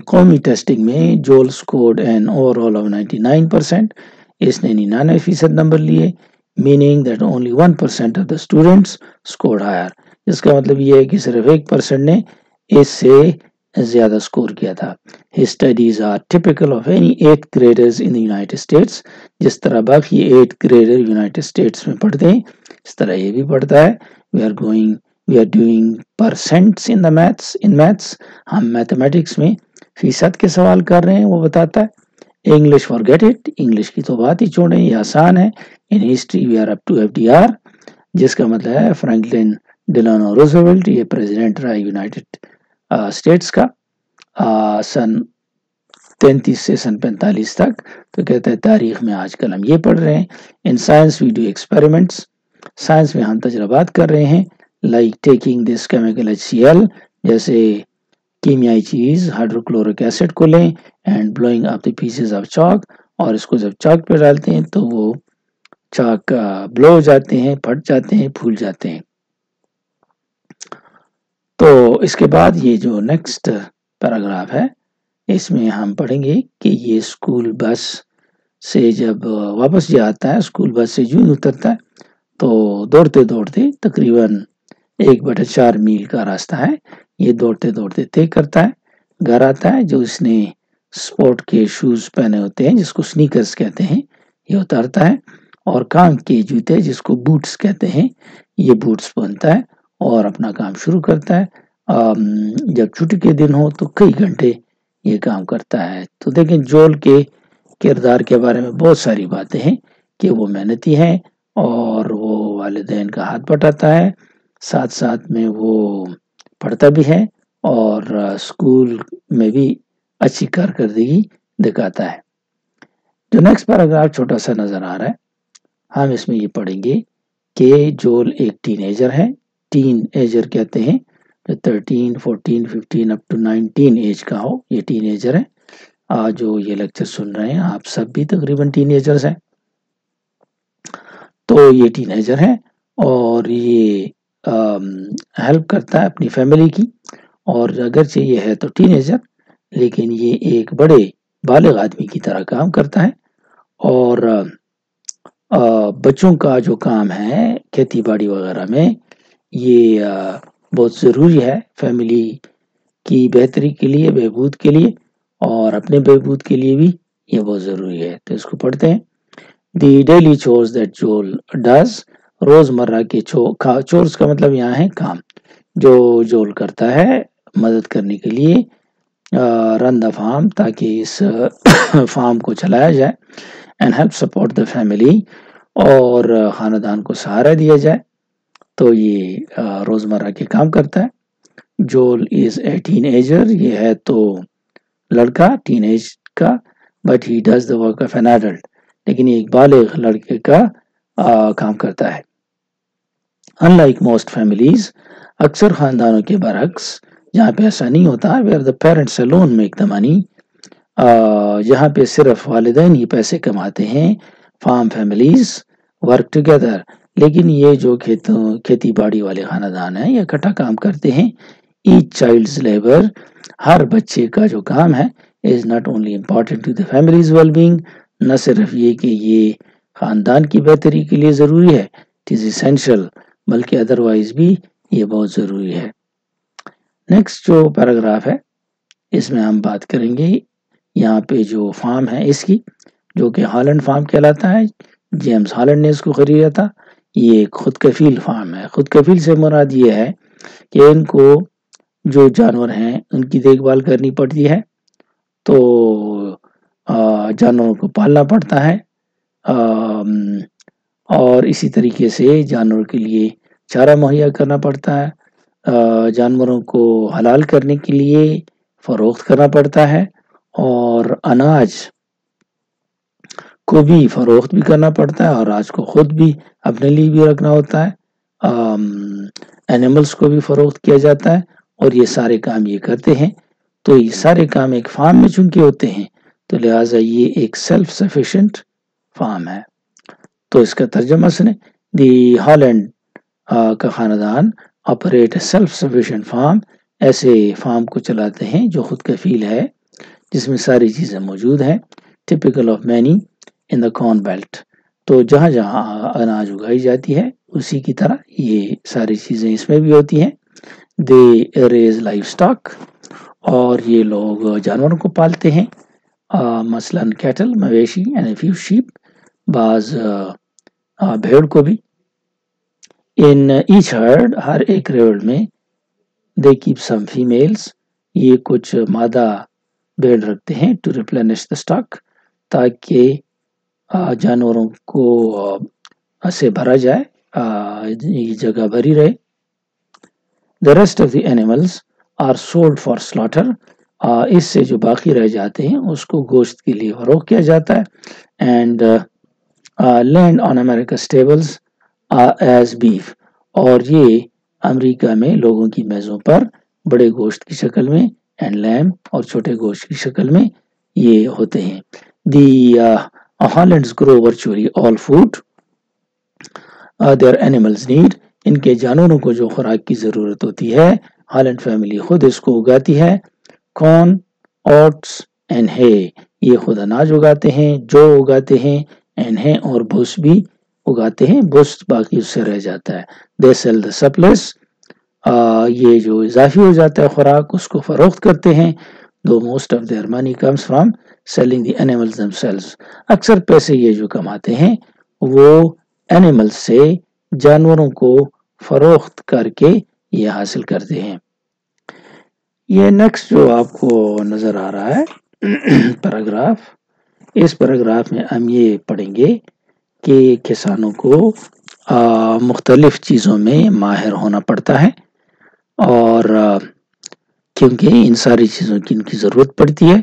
قومی ٹیسٹنگ میں Jule scored an overall of 99%. اس نے 99% نمبر لیے, meaning that only 1% of the students scored higher. اس کا مطلب یہ ہے کہ صرف 1% نے اس سے زیادہ اسکور کیا تھا. His studies are typical of any 8th graders in the United States. جس طرح باقی 8th grader یونائٹڈ اسٹیٹس میں پڑھتے ہیں اس طرح یہ بھی پڑھتا ہے. We are doing percents in maths. ہم میتھمیٹکس میں فیصد کے سوال کر رہے ہیں, وہ بتاتا ہے. English forget it. انگلش کی تو بات ہی چھوڑیں, یہ آسان ہے. In history we are up to FDR جس کا مطلب ہے فرینکلن ڈیلانو روزویلٹ, یہ پریزیڈنٹ رہا یونائٹڈ اسٹیٹس کا سن 33 سے سن 45 تک. تو کہتا ہے تاریخ میں آج کل ہم یہ پڑھ رہے ہیں. In science we do experiments. Science میں ہم تجربات کر رہے ہیں. Like taking this chemical HCl, جیسے کیمیائی چیز ہائیڈروکلورک ایسڈ کو لیں, and blowing up the pieces of chalk, اور اس کو جب چاک پہ ڈالتے ہیں تو وہ چاک بلو ہو جاتے ہیں, پھٹ جاتے ہیں, پھول جاتے ہیں. تو اس کے بعد یہ جو نیکسٹ پیراگراف ہے اس میں ہم پڑھیں گے کہ یہ اسکول بس سے جب واپس جاتا ہے, اسکول بس سے جو اترتا ہے تو دوڑتے دوڑتے تقریباً 1/4 میل کا راستہ ہے یہ دوڑتے دوڑتے طے کرتا ہے. گھر آتا ہے, جو اس نے سپورٹ کے شوز پہنے ہوتے ہیں جس کو سنیکرز کہتے ہیں یہ اتارتا ہے, اور کام کے جوتے جس کو بوٹس کہتے ہیں یہ بوٹس پہنتا ہے اور اپنا کام شروع کرتا ہے. جب چھٹی کے دن ہو تو کئی گھنٹے یہ کام کرتا ہے. تو دیکھیں جول کے کردار کے بارے میں بہت ساری باتیں ہیں کہ وہ محنتی ہیں اور وہ والدین کا ہاتھ بٹاتا ہے, ساتھ ساتھ میں وہ پڑھتا بھی ہے اور اسکول میں بھی اچھی کارکردگی دکھاتا ہے. جو نیکسٹ پیراگراف چھوٹا سا نظر آ رہا ہے ہم اس میں یہ پڑھیں گے کہ جول ایک ٹین ایجر ہے. ٹین ایجر کہتے ہیں 13, 14, 15 اپ ٹو 19 ایج کا ہو، یہ ٹین ایجر ہے. جو یہ لیکچر سن رہے ہیں آپ سب بھی تقریباً ٹین ایجرز ہیں. تو یہ ٹین ایجر ہے اور یہ ہیلپ کرتا ہے اپنی فیملی کی، اور اگرچہ یہ ہے تو ٹین ایجر لیکن یہ ایک بڑے بالغ آدمی کی طرح کام کرتا ہے. اور بچوں کا جو کام ہے کھیتی باڑی وغیرہ میں یہ بہت ضروری ہے فیملی کی بہتری کے لیے، بہبود کے لیے، اور اپنے بہبود کے لیے بھی یہ بہت ضروری ہے. تو اس کو پڑھتے ہیں. دی ڈیلی چورز دیٹ جول ڈز، روزمرہ کے چورز کا مطلب یہاں ہے کام جو جول کرتا ہے مدد کرنے کے لیے رن دا فارم، تاکہ اس فارم کو چلایا جائے. And help support the family, اور خاندان کو سہارا دیا جائے. تو یہ روزمرہ کے کام کرتا ہے. جول از اے ٹین ایجر، یہ ہے تو لڑکا ٹین ایج کا، but he does the work of an adult, لیکن یہ ایک بالغ لڑکے کا کام کرتا ہے. unlike most families، اکثر خاندانوں کے برعکس جہاں پہ ایسا نہیں ہوتا where the parents alone make the money، جہاں پہ صرف والدین ہی پیسے کماتے ہیں. فارم فیملیز ورک ٹوگیدر، لیکن یہ جو کھیتی باڑی والے خاندان ہیں یہ اکٹھا کام کرتے ہیں. ایچ چائلڈز لیبر، ہر بچے کا جو کام ہے is not only important to the families well being, نہ صرف یہ کہ یہ خاندان کی بہتری کے لیے ضروری ہے، اٹ از اسینشل، بلکہ ادروائز بھی یہ بہت ضروری ہے. نیکسٹ جو پیراگراف ہے اس میں ہم بات کریں گے یہاں پہ جو فارم ہے اس کی، جو کہ ہالینڈ فارم کہلاتا ہے. جیمز ہالینڈ نے اس کو خریدا تھا. یہ ایک خود کفیل فارم ہے. خود کفیل سے مراد یہ ہے کہ ان کو جو جانور ہیں ان کی دیکھ بھال کرنی پڑتی ہے، تو جانوروں کو پالنا پڑتا ہے، اور اسی طریقے سے جانوروں کے لیے چارہ مہیا کرنا پڑتا ہے، جانوروں کو حلال کرنے کے لیے فروخت کرنا پڑتا ہے، اور اناج کو بھی فروخت بھی کرنا پڑتا ہے، اور آج کو خود بھی اپنے لیے بھی رکھنا ہوتا ہے. اینیملز کو بھی فروخت کیا جاتا ہے، اور یہ سارے کام یہ کرتے ہیں. تو یہ سارے کام ایک فارم میں چونکہ ہوتے ہیں تو لہٰذا یہ ایک سیلف سفیشینٹ فارم ہے. تو اس کا ترجمہ سنیں. دی ہالینڈ کا خاندان operate a self sufficient form, ایسے فارم کو چلاتے ہیں جو خود کفیل ہے، جس میں ساری چیزیں موجود ہیں. Typical of many in the corn belt, تو جہاں جہاں اناج اگائی جاتی ہے اسی کی طرح یہ ساری چیزیں اس میں بھی ہوتی ہیں. دے ریز لائف اسٹاک، اور یہ لوگ جانوروں کو پالتے ہیں، مثلاً کیٹل مویشی اینڈ فیو شیپ، بعض بھیڑ کو بھی. ان ایچ ہرڈ، ہر ایک ریوڑ میں، دے کیپ سم فیمیلز، یہ کچھ مادہ بھیڑ رکھتے ہیں، ٹو ریپلینش دا اسٹاک، تاکہ جانوروں کو سے بھرا جائے، یہ جگہ بھری رہے. The rest of the animals are sold for slaughter، اس سے جو باقی رہ جاتے ہیں اس کو گوشت کے لیے فروخت کیا جاتا ہے. And land on America's tables as beef، اور یہ امریکہ میں لوگوں کی میزوں پر بڑے گوشت کی شکل میں، اینڈ لیم، اور چھوٹے گوشت کی شکل میں یہ ہوتے ہیں. The Hollands grow virtually all food their animals need، ان کے جانوروں کو جو خوراک کی ضرورت ہوتی ہے ہالینڈ فیملی خود اس کو اگاتی ہے. کارن، اوٹس اینڈ ہے، یہ خود اناج اگاتے ہیں، جو اگاتے ہیں، اینڈ ہے، اور بھوس بھی اگاتے ہیں، بھوس باقی اس سے رہ جاتا ہے. دے سیل دا سرپلس، یہ جو اضافی ہو جاتا ہے خوراک اس کو فروخت کرتے ہیں. Do most of their money comes from selling the animals themselves، اکثر پیسے یہ جو کماتے ہیں وہ اینیمل سے، جانوروں کو فروخت کر کے یہ حاصل کرتے ہیں. یہ نیکسٹ جو آپ کو نظر آ رہا ہے پیراگراف، اس پیراگراف میں ہم یہ پڑھیں گے کہ کسانوں کو مختلف چیزوں میں ماہر ہونا پڑتا ہے، اور کیونکہ ان ساری چیزوں کی ان کی ضرورت پڑتی ہے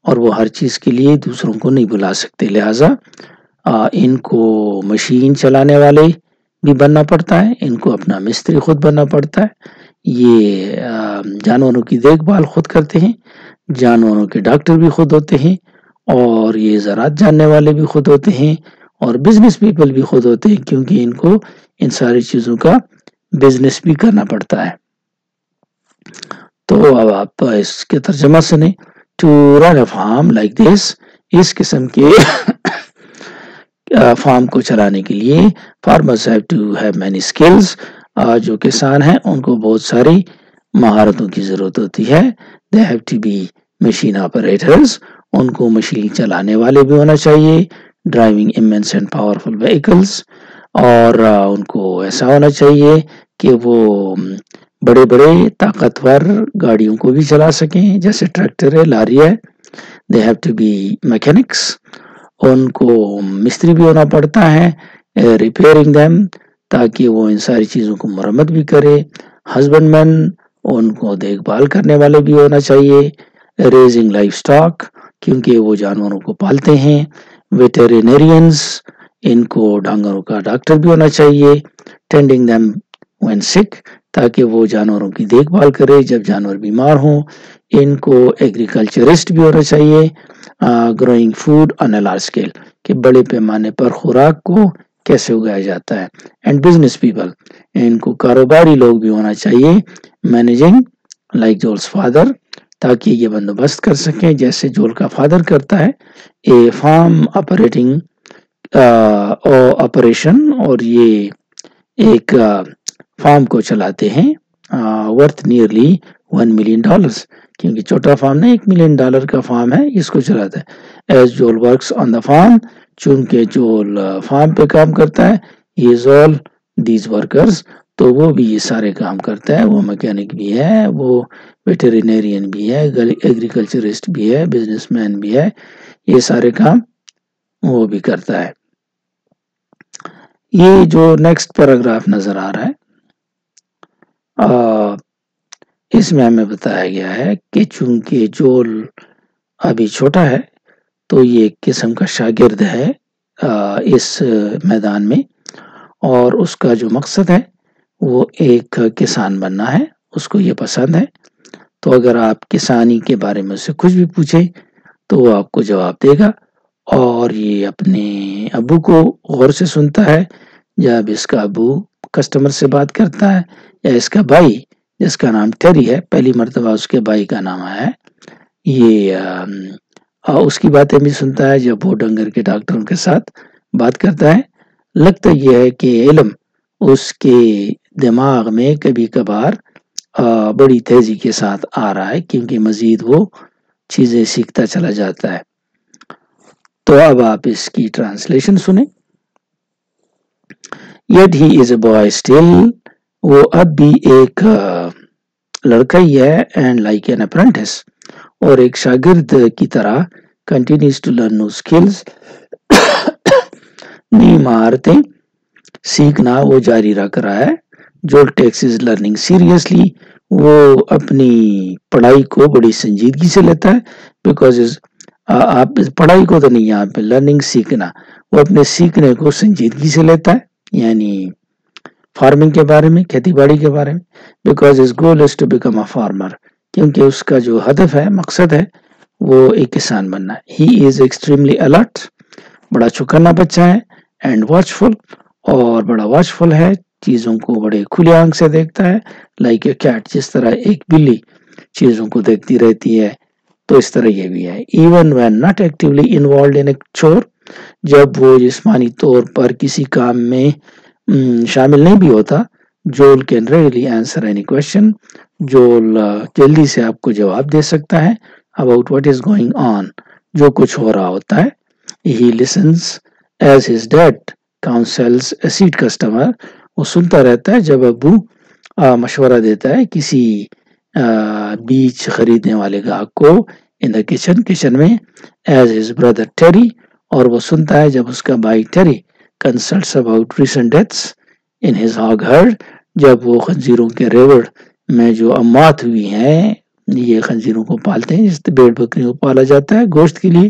اور وہ ہر چیز کے لیے دوسروں کو نہیں بلا سکتے، لہٰذا ان کو مشین چلانے والے بھی بننا پڑتا ہے، ان کو اپنا مستری خود بننا پڑتا ہے، یہ جانوروں کی دیکھ بھال خود کرتے ہیں، جانوروں کے ڈاکٹر بھی خود ہوتے ہیں، اور یہ زراعت جاننے والے بھی خود ہوتے ہیں، اور بزنس پیپل بھی خود ہوتے ہیں، کیونکہ ان کو ان ساری چیزوں کا بزنس بھی کرنا پڑتا ہے۔ تو اب آپ اس کے ترجمہ سنیں۔ To run a farm like this, اس قسم کے فارم کو چلانے کے لیے farmers have to have many skills, جو کسان ہیں ان کو بہت ساری مہارتوں کی ضرورت ہوتی ہے۔ They have to be machine operators, ان کو مشین چلانے والے بھی ہونا چاہیے، driving immense and powerful vehicles, اور ان کو ایسا ہونا چاہیے کہ وہ بڑے بڑے طاقتور گاڑیوں کو بھی چلا سکیں، جیسے ٹریکٹر ہے، لاری ہے۔ They have to be mechanics, ان کو مستری بھی ہونا پڑتا ہے، ریپیئرنگ دیم، تاکہ وہ ان ساری چیزوں کو مرمت بھی کرے۔ ہسبینڈ مین، ان کو دیکھ بھال کرنے والے بھی ہونا چاہیے۔ ریزنگ لائف سٹاک، کیونکہ وہ جانوروں کو پالتے ہیں۔ ویٹرینیرینز، ان کو ڈانگروں کا ڈاکٹر بھی ہونا چاہیے۔ ٹینڈنگ دیم وین سک، تاکہ وہ جانوروں کی دیکھ بھال کرے جب جانور بیمار ہوں۔ ان کو ایگریکلچرسٹ بھی ہونا چاہیے۔ Growing food on a large scale, کہ بڑے پیمانے پر خوراک کو کیسے اگایا جاتا ہے۔ اینڈ بزنس پیپل، ان کو کاروباری لوگ بھی ہونا چاہیے۔ مینیجنگ لائک جولس فادر، تاکہ یہ بندوبست کر سکیں جیسے جول کا فادر کرتا ہے۔ اے فارم آپریٹنگ آپریشن، اور یہ ایک فارم کو چلاتے ہیں ورتھ نیئرلی $1 million، کیونکہ چھوٹا فارم نہیں، $1 million کا فارم ہے، اس کو چلاتا ہے۔ ایز جول ورکس آن دا فارم، چونکہ جول فارم پہ کام کرتا ہے، یہ all these workers، تو وہ بھی یہ سارے کام کرتا ہے، وہ میکینک بھی ہے، وہ ویٹرینیرین بھی ہے، ایگریکلچرسٹ بھی ہے، بزنس مین بھی ہے، یہ سارے کام وہ بھی کرتا ہے۔ یہ جو نیکسٹ پیراگراف نظر آ رہا ہے، اس میں ہمیں بتایا گیا ہے کہ چونکہ جول ابھی چھوٹا ہے تو یہ ایک قسم کا شاگرد ہے اس میدان میں، اور اس کا جو مقصد ہے وہ ایک کسان بننا ہے، اس کو یہ پسند ہے۔ تو اگر آپ کسانی کے بارے میں سے کچھ بھی پوچھیں تو وہ آپ کو جواب دے گا، اور یہ اپنے ابو کو غور سے سنتا ہے جب اس کا ابو کسٹمر سے بات کرتا ہے، یا اس کا بھائی جس کا نام ٹیری ہے، پہلی مرتبہ اس کے بھائی کا نام آیا ہے، یہ اس کی باتیں بھی سنتا ہے جب وہ ڈنگر کے ڈاکٹروں کے ساتھ بات کرتا ہے۔ لگتا یہ ہے کہ علم اس کے دماغ میں کبھی کبھار بڑی تیزی کے ساتھ آ رہا ہے، کیونکہ مزید وہ چیزیں سیکھتا چلا جاتا ہے۔ تو اب آپ اس کی ٹرانسلیشن سنیں۔ Yet he is a boy still، وہ اب بھی ایک لڑکا ہی ہے، and like an apprentice، اور ایک شاگرد کی طرح continues to learn new skills، نئی مہارتیں سیکھنا وہ جاری رکھ رہا ہے۔ جو takes his learning seriously، وہ اپنی پڑھائی کو بڑی سنجیدگی سے لیتا ہے، because آپ پڑھائی کو تو نہیں، یہاں پہ لرننگ سیکھنا، وہ اپنے سیکھنے کو سنجیدگی سے لیتا ہے، یعنی فارمنگ کے بارے میں، کھیتی باڑی کے بارے میں۔ Because his goal is to become a farmer، کیونکہ اس کا جو ہدف ہے، مقصد ہے، وہ ایک کسان بننا ہے۔ He is extremely alert، بڑا چوکنا بچہ ہے، and watchful، اور بڑا watchful ہے، چیزوں کو بڑے کھلے آنکھ سے دیکھتا ہے، like a cat، جس طرح ایک بلی چیزوں کو دیکھتی رہتی ہے، تو اس طرح یہ بھی ہے۔ Even when not actively involved in a chore، جب وہ جسمانی طور پر کسی کام میں شامل نہیں بھی ہوتا، Jule can really answer any question, Jule جلدی سے آپ کو جواب دے سکتا ہے about what is going on, جو کچھ ہو رہا ہوتا ہے۔ He listens as his dad counsels a sad customer, وہ سنتا رہتا ہے جب ابو مشورہ دیتا ہے کسی بیج خریدنے والے گاہک کو، ان دا کچن میں، ایز ہز بردر ٹیری، اور وہ سنتا ہے جب اس کا بھائی Terry consults about recent deaths in his hog herd, جب وہ خنزیروں کے ریوڑ میں جو اموات ہوئی ہیں، یہ خنزیروں کو پالتے ہیں، جس سے بھیڑ بکریوں کو پالا جاتا ہے گوشت کے لیے،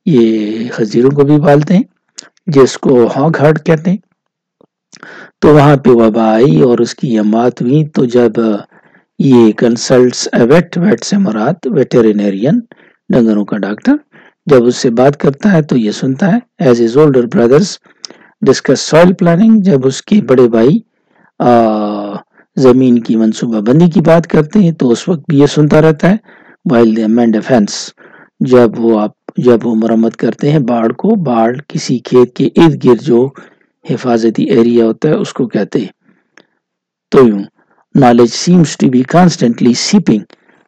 یہ خنزیروں کو بھی پالتے ہیں، جس کو ہاگ ہرڈ کہتے ہیں۔ تو وہاں پہ وبا آئی اور اس کی اموات ہوئی. تو جب یہ کنسلٹس ویٹ سے مراد ویٹرینیرین، ڈنگروں کا ڈاکٹر، جب اس سے بات کرتا ہے تو یہ سنتا ہے. As his older brothers discuss soil planning, جب اس کے بڑے بھائی زمین کی منصوبہ بندی کی بات کرتے ہیں تو اس وقت بھی یہ سنتا رہتا ہے. وائل دے مینڈ فینس، جب وہ مرمت کرتے ہیں باڑ کو. باڑ کسی کھیت کے ارد گرد جو حفاظتی ایریا ہوتا ہے اس کو کہتے ہیں. تو یوں knowledge seems to be constantly seeping،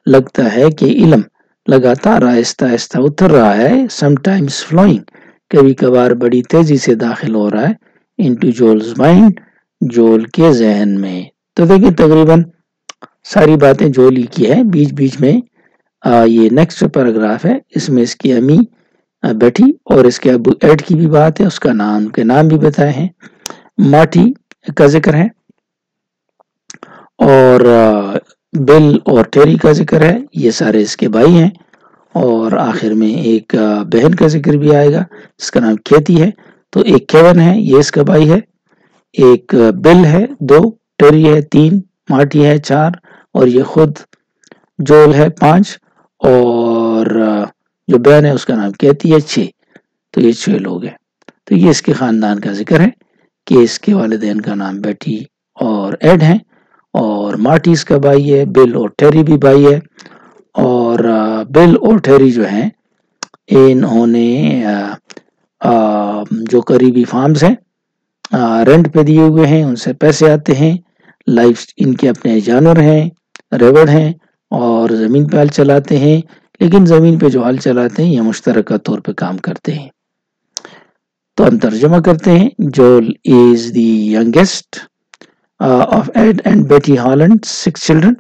لگتا ہے کہ علم لگاتار آہستہ آہستہ اتر رہا ہے. sometimes flowing، کبھی کبھار بڑی تیزی سے داخل ہو رہا ہے. into Joel's mind، جول کے ذہن میں. تو دیکھیں تقریباً ساری باتیں جول ہی کی ہے. بیچ بیچ میں یہ نیکسٹ پیراگراف ہے، اس میں اس کی امی بیٹھی اور اس کے ابو ایڈ کی بھی بات ہے. اس کا نام کے نام بھی بتائے ہیں. مارٹی کا ذکر ہے اور بل اور ٹیری کا ذکر ہے، یہ سارے اس کے بھائی ہیں. اور آخر میں ایک بہن کا ذکر بھی آئے گا جس کا نام کیتی ہے. تو ایک کیون ہے، یہ اس کا بھائی ہے. ایک بل ہے 2، ٹیری ہے 3، مارٹی ہے 4 اور یہ خود جول ہے 5 اور جو بہن ہے اس کا نام کیتی ہے 6. تو یہ 6 لوگ ہیں. تو یہ اس کے خاندان کا ذکر ہے کہ اس کے والدین کا نام بیٹی اور ایڈ ہیں اور مارٹی اس کا بھائی ہے. بل اور ٹیری بھی بھائی ہے. اور بل اور ٹیری جو ہیں انہوں نے جو قریبی فارمز ہیں رینٹ پہ دیے ہوئے ہیں، ان سے پیسے آتے ہیں. لائف ان کے اپنے جانور ہیں، ریوڑ ہیں اور زمین پہ ہل چلاتے ہیں. لیکن زمین پہ جو ہل چلاتے ہیں یہ مشترکہ طور پہ کام کرتے ہیں. تو ہم ترجمہ کرتے ہیں. جول از دی ینگیسٹ آف ایڈ اینڈ بیٹی ہالینڈ 6 چلڈرن.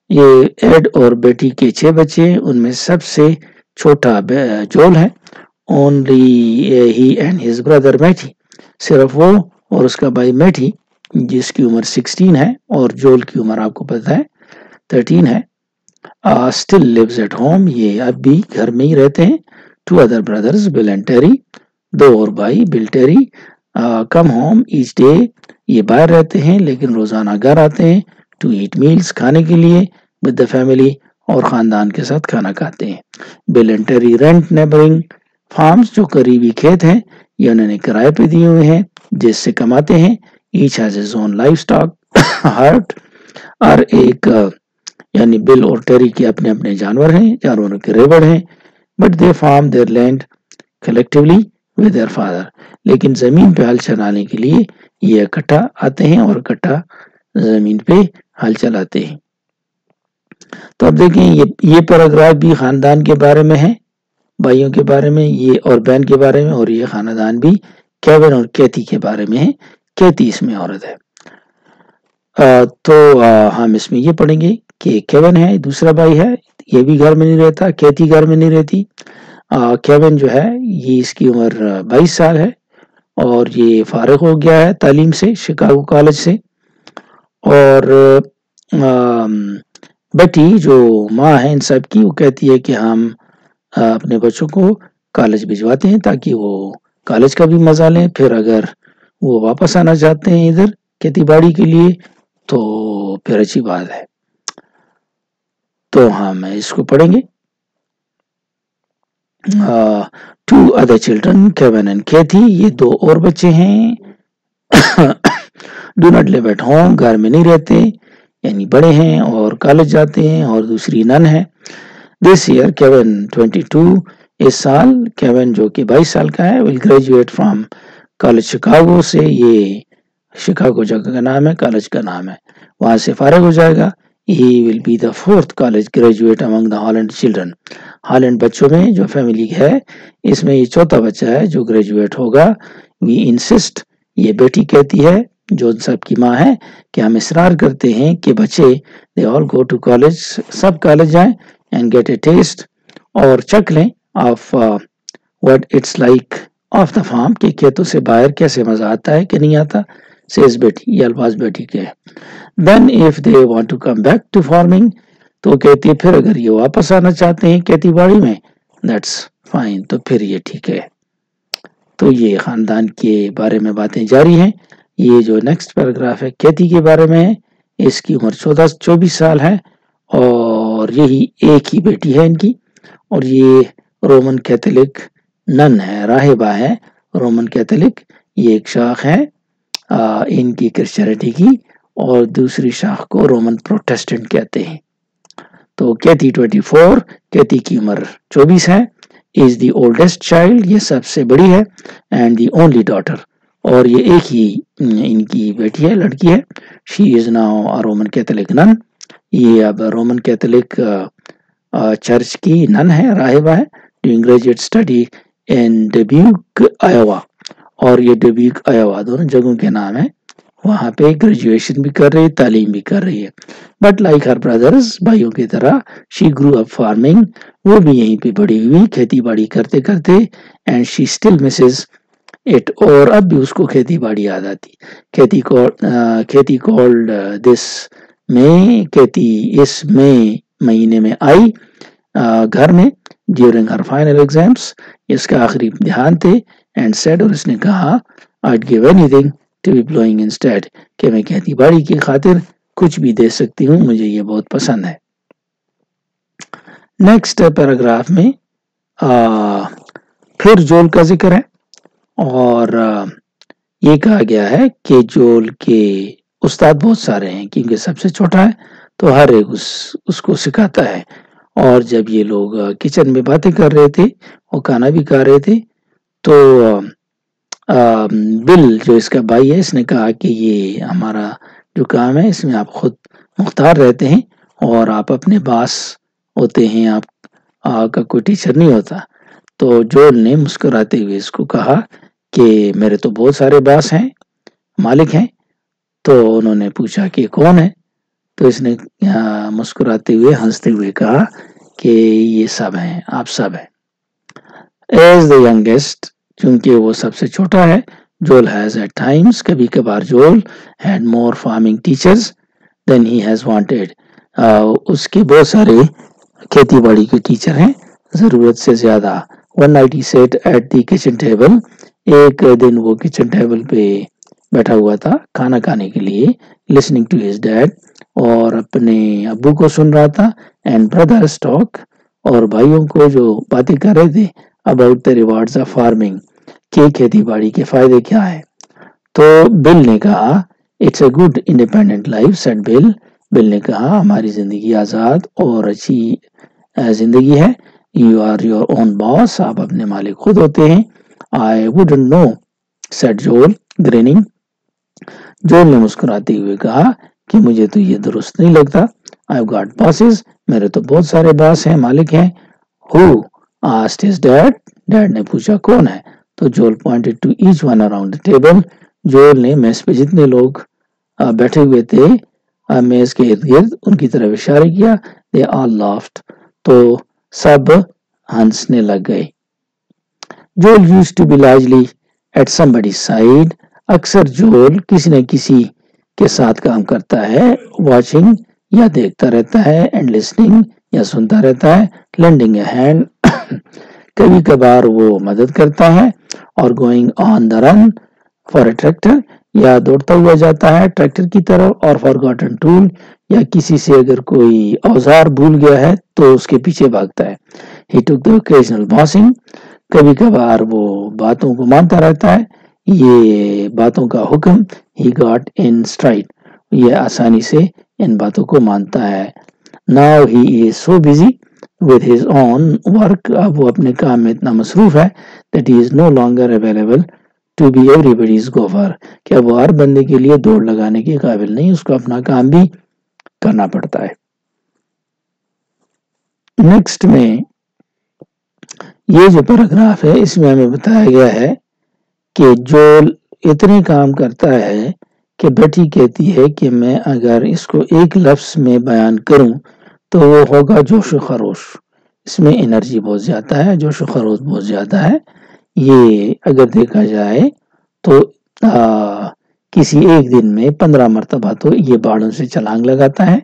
یہ ایڈ اور بیٹی کے 6 بچے ہیں، ان میں سب سے چھوٹا جول ہے. Only he and his brother میٹھی، صرف وہ اور اس کا بھائی میٹھی جس کی عمر 16 ہے اور جول کی عمر آپ کو پتہ ہے 13 ہے. اسٹل لیوز ایٹ ہوم، یہ اب بھی گھر میں ہی رہتے ہیں. 2 other brothers Bill and Terry, 2 اور بھائی Bill Terry. Come home each day, یہ باہر رہتے ہیں لیکن روزانہ گھر آتے ہیں. ٹو ایٹ میلز، کھانے کے لیے. ود دا فیملی، اور خاندان کے ساتھ کھانا کھاتے ہیں. Bill and Terry rent neighbouring farms, جو قریبی کھیت ہیں یہ انہوں نے کرائے پہ دیے ہوئے ہیں جس سے کماتے ہیں. He has his own livestock herd, اور ایک یعنی بل اور ٹیری کے اپنے اپنے جانور ہیں، جانوروں کے ریوڑ ہیں. But they farm their land collectively with their father, لیکن زمین پہ ہل چلانے کے لیے یہ اکٹھا آتے ہیں اور اکٹھا زمین پہ ہل چلاتے ہیں. تو اب دیکھیں یہ پیراگراف بھی خاندان کے بارے میں ہے، بھائیوں کے بارے میں یہ اور بہن کے بارے میں، اور یہ خاندان بھی کیون اور کیتی کے بارے میں ہے. کیتی اس میں عورت ہے. تو ہم اس میں یہ پڑھیں گے کہ کیون ہے دوسرا بھائی ہے، یہ بھی گھر میں نہیں رہتا. کیتی گھر میں نہیں رہتی. کیون جو ہے یہ اس کی عمر 22 سال ہے اور یہ فارغ ہو گیا ہے تعلیم سے شکاگو کالج سے. اور بیٹی جو ماں ہے ان سب کی، وہ کہتی ہے کہ ہم اپنے بچوں کو کالج بھجواتے ہیں تاکہ وہ کالج کا بھی مزہ لیں. پھر اگر وہ واپس آنا چاہتے ہیں ادھر کھیتی باڑی کے لیے تو پھر اچھی بات ہے. تو ہم اس کو پڑھیں گے. 2 other children کیون اینڈ کیتی، یہ 2 اور بچے ہیں. Do not live at home, گھر میں نہیں رہتے یعنی بڑے ہیں اور کالج جاتے ہیں. اور دوسری نن ہے. دس ایئر کیون 22، اس سال کیون جو کہ 22 سال کا ہے will graduate from college Chicago سے، یہ شکاگو جگہ کا نام ہے، کالج کا نام ہے، وہاں سے فارغ ہو جائے گا. He will be the 4th college graduate among the Holland children. Holland بچوں میں جو فیملی ہے اس میں یہ 4تھا بچہ ہے جو گریجویٹ ہوگا. We insist، یہ بیٹی کہتی ہے جو سب کی ماں ہے کہ ہم اصرار کرتے ہیں کہ بچے they all go to college، sub college جائیں and get a taste، اور چکھ لیں of what it's like off the farm، کہ کھیتوں سے باہر کیسے مزہ آتا ہے کہ نہیں آتا. says بیٹی، یہ الفاظ بیٹی کے ہیں. Then if they want to come back to farming، تو کہتی ہے پھر اگر یہ واپس آنا چاہتے ہیں کھیتی باڑی میں that's fine، تو پھر یہ ٹھیک ہے. تو یہ خاندان کے بارے میں باتیں جاری ہیں. یہ جو نیکسٹ پیراگراف ہے کیتی کے بارے میں ہے. اس کی عمر 24 سال ہے اور یہی ایک ہی بیٹی ہے ان کی, اور یہ رومن کیتھولک نن ہے, راہبہ ہے رومن کیتھولک. یہ ایک شاخ ہے ان کی کرسچینٹی کی, اور دوسری شاخ کو رومن پروٹیسٹنٹ کہتے ہیں. تو کیتی 24, کیتی کی عمر 24 ہے. از دی اولڈسٹ چائلڈ, یہ سب سے بڑی ہے. اینڈ دی اونلی ڈاٹر, اور یہ ایک ہی ان کی بیٹی ہے, لڑکی ہے. شی از ناؤ رومن کیتھولک نن, یہ اب رومن کیتھولک چرچ کی نن ہے, راہبہ ہے. Doing graduate study in Dubuque Iowa, اور یہ ڈبیوک آیووا دونوں جگہوں کے نام ہے. وہاں پہ گریجویشن بھی کر رہی ہے, تعلیم بھی کر رہی ہے. بٹ لائک ہر بردرز, بھائیوں کی طرح, شی گرو اپ فارمنگ, وہ بھی یہیں پہ بڑی ہوئی کھیتی باڑی کرتے کرتے. And she still Mrs it, اور اب بھی اس کو کھیتی باڑی یاد آتی. کھیتی کولڈ دس میں, کھیتی اس مہینے میں آئی گھر میں. ڈیورنگ ہر فائنل ایگزامس, اس کا آخری امتحان تھے. اینڈ سیڈ, اور اس نے کہا, I'd give anything to be blowing instead, کہ میں کھیتی باڑی کی خاطر کچھ بھی دے سکتی ہوں, مجھے یہ بہت پسند ہے. نیکسٹ پیراگراف میں پھر جول کا ذکر ہے, اور یہ کہا گیا ہے کہ جول کے استاد بہت سارے ہیں, کیونکہ سب سے چھوٹا ہے تو ہر ایک اس کو سکھاتا ہے. اور جب یہ لوگ کچن میں باتیں کر رہے تھے اور کھانا بھی کھا رہے تھے, تو بل جو اس کا بھائی ہے, اس نے کہا کہ یہ ہمارا جو کام ہے اس میں آپ خود مختار رہتے ہیں, اور آپ اپنے باس ہوتے ہیں, آپ کا کوئی ٹیچر نہیں ہوتا. تو جول نے مسکراتے ہوئے اس کو کہا کہ میرے تو بہت سارے باس ہیں, مالک ہیں. تو انہوں نے پوچھا کہ کون ہے, تو اس نے مسکراتے ہوئے ہنستے ہوئے کہا کہ یہ سب ہیں, آپ سب ہیں. ایز دا ینگیسٹ, چونکہ وہ سب سے چھوٹا ہے, جول ہیز ایٹ ٹائمز, کبھی کبھار Jule had more farming teachers than he has wanted, اس کے بہت سارے کھیتی باڑی کے ٹیچر ہیں ضرورت سے زیادہ. One night he sat at the kitchen table, ایک دن وہ کچن ٹیبل پہ بیٹھا ہوا تھا کھانا کھانے کے لیے. لسننگ ٹو ہز ڈیڈ, اور اپنے ابو کو سن رہا تھا. اینڈ بردرز ٹاک, اور بھائیوں کو جو باتیں کر رہے تھے about the rewards of farming, کہ کھیتی باڑی کے فائدے کیا ہے. تو بل نے کہا, it's a good independent life, said Bill. Bill نے کہا, ہماری زندگی آزاد اور اچھی زندگی ہے. You are your own boss, آپ اپنے مالک خود ہوتے ہیں. آئی ووڈنٹ نو, سیڈ جول گریننگ. جول نے مسکراتے ہوئے کہا کہ مجھے تو یہ درست نہیں لگتا. I've got bosses, میرے تو بہت سارے باس ہیں, مالک ہیں. Who asked his dad, dad نے پوچھا کون ہے. تو جول pointed to each one around the table, جول نے میز پہ جتنے لوگ بیٹھے ہوئے تھے میز کے ارد گرد ان کی طرف اشارہ کیا. They all laughed, تو سب ہنسنے لگ گئے. جول used to be largely at somebody's side, اکثر جول کسی نہ کسی کے ساتھ کام کرتا ہے. واچنگ, یا دیکھتا رہتا ہے. اینڈ لسننگ, یا سنتا رہتا ہے. لینڈنگ اے ہینڈ, کبھی کبھار وہ مدد کرتا ہے. اور going on the run for a tractor, یا دوڑتا ہوا جاتا ہے ٹریکٹر کی طرف. اور فارگاٹن ٹول, یا کسی سے اگر کوئی اوزار بھول گیا ہے تو اس کے پیچھے بھاگتا ہے. ہی ٹوک دی اوکیجنل باسنگ, کبھی کبھار وہ باتوں کو مانتا رہتا ہے. یہ باتوں کا حکم. ہی گاٹ ان اسٹرائٹ, یہ آسانی سے ان باتوں کو مانتا ہے. Now he is so busy with his own work, اب وہ اپنے کام میں اتنا مصروف ہے. That he is no longer available to be everybody's gofer, کہ اب وہ ہر بندے کے لیے دوڑ لگانے کے قابل نہیں, اس کو اپنا کام بھی کرنا پڑتا ہے. نیکسٹ میں یہ جو پیراگراف ہے اس میں ہمیں بتایا گیا ہے کہ جول اتنے کام کرتا ہے کہ بیٹی کہتی ہے کہ میں اگر اس کو ایک لفظ میں بیان کروں تو وہ ہوگا جوش و خروش. اس میں انرجی بہت زیادہ ہے, جوش و خروش بہت زیادہ ہے. یہ اگر دیکھا جائے تو کسی ایک دن میں 15 مرتبہ تو یہ باڑوں سے چھلانگ لگاتا ہے.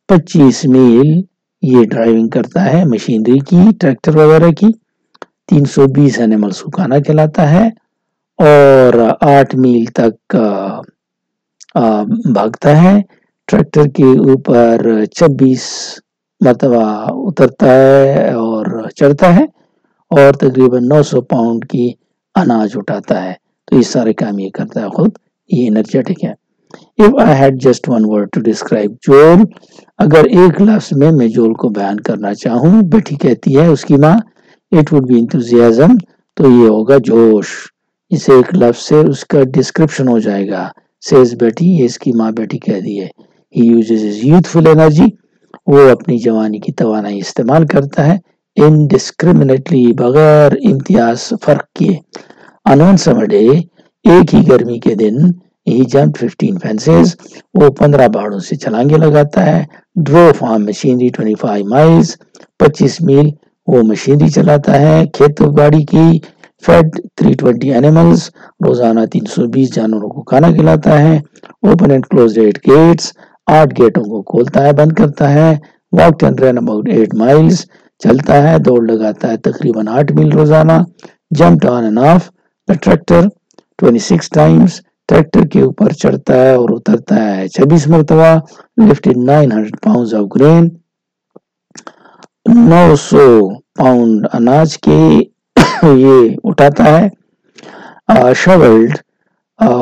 25 میل یہ ڈرائیونگ کرتا ہے مشینری کی, ٹریکٹر وغیرہ کی. 320 اینیملز کو کھانا کھلاتا ہے. اور 8 میل تک بھاگتا ہے. ٹریکٹر کے اوپر 26 مرتبہ اترتا ہے اور چڑھتا ہے اور تقریباً 900 پاؤنڈ کی اناج اٹھاتا ہے. تو یہ سارے کام یہ کرتا ہے خود. یہ انرجیٹک ہے. If I had just one word to describe Joel, اگر ایک لفظ میں جول کو بیان کرنا چاہوں، بیٹی کہتی ہے اس کی ماں، it would be enthusiasm، تو یہ ہوگا جوش. اس ایک لفظ سے اس کا ڈسکرپشن ہو جائے گا. says بیٹی، یہ اس کی ماں بیٹی کہہ دی ہے. he uses his youthful energy، وہ اپنی جوانی کی توانائی استعمال کرتا ہے. indiscriminately، بغیر امتیاز فرق کیے. on one summer day، ایک ہی گرمی کے دن، he jumped 15 fences، وہ 15 باڑوں سے چھلانگے لگاتا ہے. drove farm machinery 25 miles، 25 میل وہ مشینری چلاتا ہے کھیت باڑی کی. fed 320 animals، روزانہ 320 جانوروں کو کھانا کھلاتا ہے. open and closed 8 gates، 8 گیٹوں کو کھولتا ہے بند کرتا ہے. walked and ran about 8 miles، چلتا ہے دوڑ لگاتا ہے تقریباً 8 میل روزانہ. jumped on and off the tractor 26 times، tractor کے اوپر چڑھتا ہے اور اترتا ہے 26 مرتبہ. lifted 900 pounds of grain، 900 pound اناج کے یہ اٹھاتا ہے. shoveled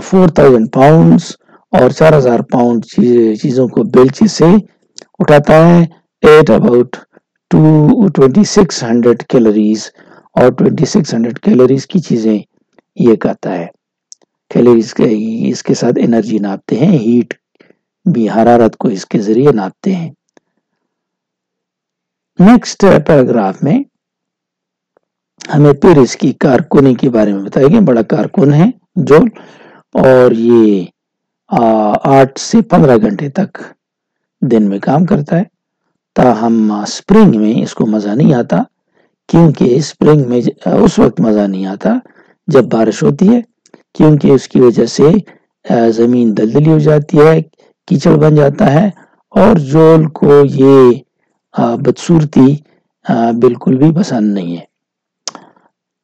4000 pounds، اور 4000 پاؤنڈ چیزوں کو بیلچے سے اٹھاتا ہے. ate about 2600 calories، اور 2600 کیلوریز کی چیزیں یہ کہتا ہے. کیلوریز کے اس کے ساتھ انرجی ناپتے ہیں، ہیٹ بھی حرارت کو اس کے ذریعے ناپتے ہیں. نیکسٹ پیراگراف میں ہمیں پھر اس کی کارکنی کے بارے میں بتایا گیا. بڑا کارکن ہے جول، اور یہ 8 سے 15 گھنٹے تک دن میں کام کرتا ہے. تاہم اسپرنگ میں اس کو مزہ نہیں آتا، کیونکہ اسپرنگ میں اس وقت مزہ نہیں آتا جب بارش ہوتی ہے، کیونکہ اس کی وجہ سے زمین دلدلی ہو جاتی ہے، کیچڑ بن جاتا ہے، اور جول کو یہ بدصورتی بالکل بھی پسند نہیں ہے.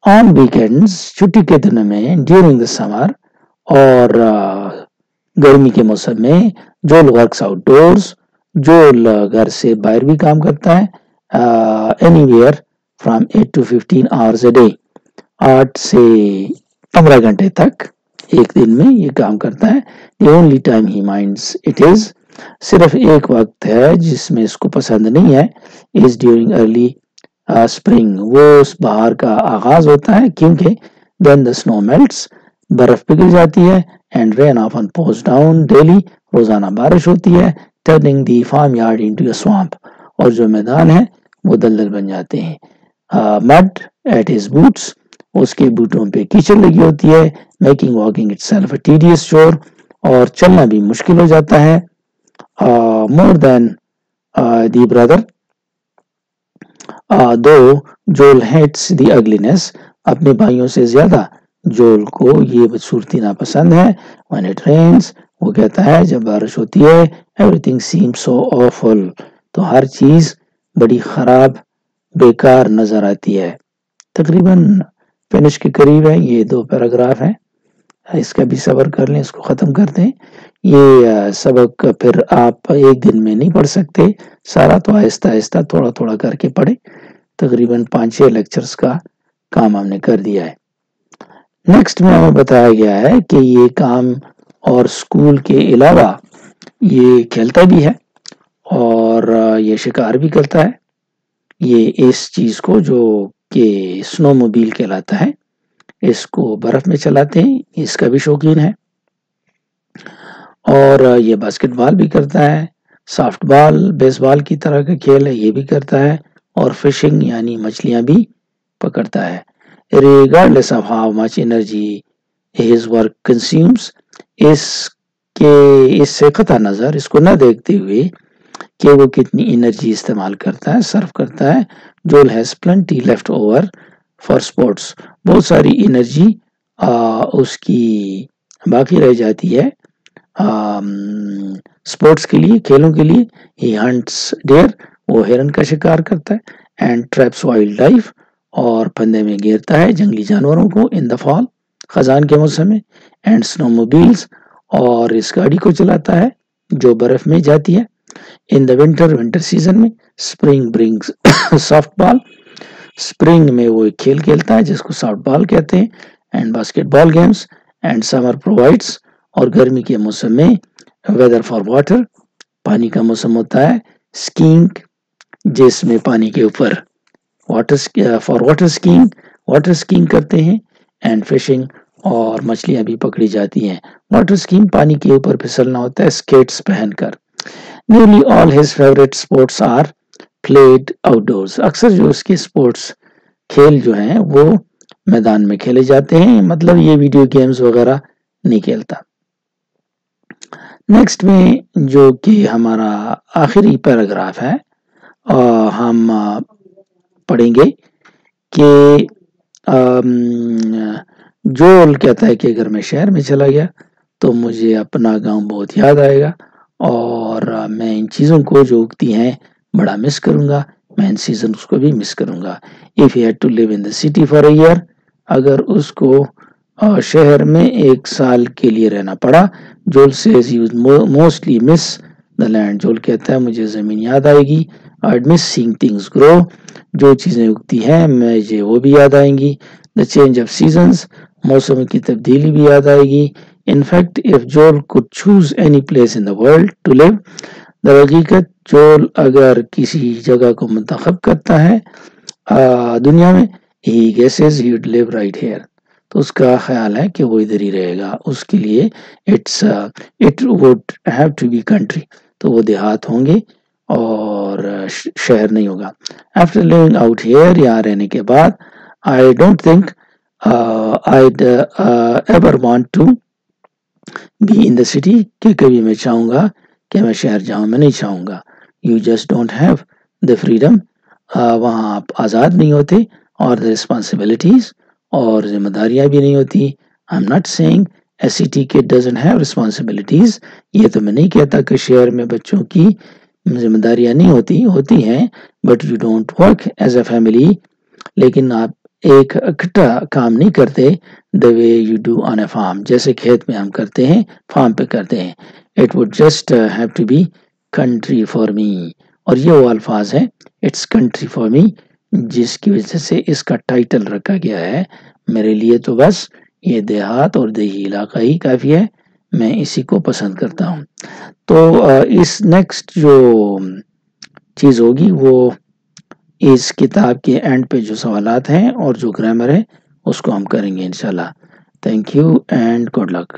آن ویکینڈز، چھٹی کے دنوں میں، ڈیورنگ دا سمر، اور گرمی کے موسم میں، جول ورکس آؤٹ ڈورز، جول گھر سے باہر بھی کام کرتا ہے. Any where from 8 to 15 hours a day، 8 سے 15 گھنٹے تک ایک دن میں یہ کام کرتا ہے. the only time he minds it is، صرف ایک وقت ہے جس میں اس کو پسند نہیں ہے، is during early spring، وہ اس بہار کا آغاز ہوتا ہے، کیونکہ then the snow melts، برف پگھل جاتی ہے. and rain often pours down daily، روزانہ بارش ہوتی ہے. turning the farmyard into a swamp، اور جو میدان ہے وہ دلدل بن جاتے ہیں. mud at his boots، اس کے بوٹوں پہ کیچڑ لگی ہوتی ہے. making walking itself a tedious chore، اور چلنا بھی مشکل ہو جاتا ہے. more than the brother though Joel hates the ugliness، اپنے بھائیوں سے زیادہ جول کو یہ بدصورتی ناپسند ہے. when it rains، وہ کہتا ہے جب بارش ہوتی ہے، everything seems so awful، تو ہر چیز بڑی خراب بیکار نظر آتی ہے. تقریباً فنش کے قریب ہے. یہ 2 پیراگراف ہیں، اس کا بھی صبر کر لیں، اس کو ختم کر دیں. یہ سبق پھر آپ ایک دن میں نہیں پڑھ سکتے سارا، تو آہستہ آہستہ تھوڑا تھوڑا کر کے پڑھیں. تقریباً 5-6 لیکچرز کا کام ہم نے کر دیا ہے. نیکسٹ میں ہمیں بتایا گیا ہے کہ یہ کام اور اسکول کے علاوہ یہ کھیلتا بھی ہے اور یہ شکار بھی کرتا ہے. یہ اس چیز کو جو کہ سنو موبیل کہلاتا ہے، اس کو برف میں چلاتے ہیں، اس کا بھی شوقین ہے. اور یہ باسکٹ بال بھی کرتا ہے، سافٹ بال بیس بال کی طرح کا کھیل ہے، یہ بھی کرتا ہے. اور فشنگ یعنی مچھلیاں بھی پکڑتا ہے. regardless of how much energy his work consumes، اس سے قطع نظر، اس کو نہ دیکھتے ہوئے کہ وہ کتنی انرجی استعمال کرتا ہے، صرف کرتا ہے. Joel has plenty left over for sports، بہت ساری انرجی اس کی باقی رہ جاتی ہے سپورٹس کے لیے، کھیلوں کے لیے. he hunts deer، وہ ہرن کا شکار کرتا ہے. and traps wild life، اور پھندے میں گھیرتا ہے جنگلی جانوروں کو. in the fall، خزان کے موسم میں. اینڈ سنو موبیلز، اور اس گاڑی کو چلاتا ہے جو برف میں جاتی ہے. ان دا ونٹر سیزن میں اسپرنگ برنگز سافٹ بال، اسپرنگ میں وہ ایک کھیل کھیلتا ہے جس کو سافٹ بال کہتے ہیں. And basketball games. And summer provides, اور گرمی کے موسم میں ویدر فار واٹر، پانی کا موسم ہوتا ہے. اسکینگ، جس میں پانی کے اوپر واٹر اسکینگ کرتے ہیں. اینڈ فشنگ، اور مچھلیاں بھی پکڑی جاتی ہیں. واٹر اسکینگ پانی کے اوپر پھسلنا ہوتا ہے اسکیٹس پہن کر. Nearly all his favourite sports are played outdoors, اکثر جو اس کے اسپورٹس کھیل جو ہیں وہ میدان میں کھیلے جاتے ہیں، مطلب یہ ویڈیو گیمز وغیرہ نہیں کھیلتا. نیکسٹ میں جو کہ ہمارا آخری پیراگراف ہے ہم پڑھیں گے کہ جول کہتا ہے کہ اگر میں شہر میں چلا گیا تو مجھے اپنا گاؤں بہت یاد آئے گا، اور میں ان چیزوں کو جو اگتی ہیں بڑا مس کروں گا، میں ان سیزنز کو بھی مس کروں گا. If he had to live in the city for a year، اگر اس کو شہر میں ایک سال کے لیے رہنا پڑا. جول says he would mostly miss the land، جول کہتا ہے مجھے زمین یاد آئے گی. I'd miss seeing things grow، جو چیزیں اگتی ہیں مجھے وہ بھی یاد آئیں گی. The change of seasons، موسم کی تبدیلی بھی یاد آئے گی. In fact if Joel could choose any place in the world to live، در حقیقت جول اگر کسی جگہ کو منتخب کرتا ہے دنیا میں، he guesses he would live right here، تو اس کا خیال ہے کہ وہ ادھر ہی رہے گا. اس کے لیے it would have to be country، تو وہ دیہات ہوں گے اور شہر نہیں ہوگا. After living out here، یہاں رہنے کے بعد، I don't think I'd ever want to be in the city، کہ کبھی میں چاہوں گا کہ میں شہر جاؤں، میں نہیں چاہوں گا. You just don't have the freedom، وہاں آپ آزاد نہیں ہوتے، اور the responsibilities، اور ذمہ داریاں بھی نہیں ہوتی. I'm not saying a city kid doesn't have responsibilities، یہ تو میں نہیں کہتا کہ شہر میں بچوں کی ذمہ داریاں نہیں ہوتی ہیں. But you don't work as a family، لیکن آپ ایک اکٹھا کام نہیں کرتے the way you do on a farm، جیسے کھیت میں ہم کرتے ہیں، فارم پہ کرتے ہیں. It would just have to be country for me، اور یہ وہ الفاظ ہیں it's country for me جس کی وجہ سے اس کا ٹائٹل رکھا گیا ہے. میرے لیے تو بس یہ دیہات اور دیہی علاقہ ہی کافی ہے، میں اسی کو پسند کرتا ہوں. تو اس نیکسٹ جو چیز ہوگی وہ اس کتاب کے اینڈ پہ جو سوالات ہیں اور جو گرامر ہے اس کو ہم کریں گے انشاءاللہ. Thank you and good luck.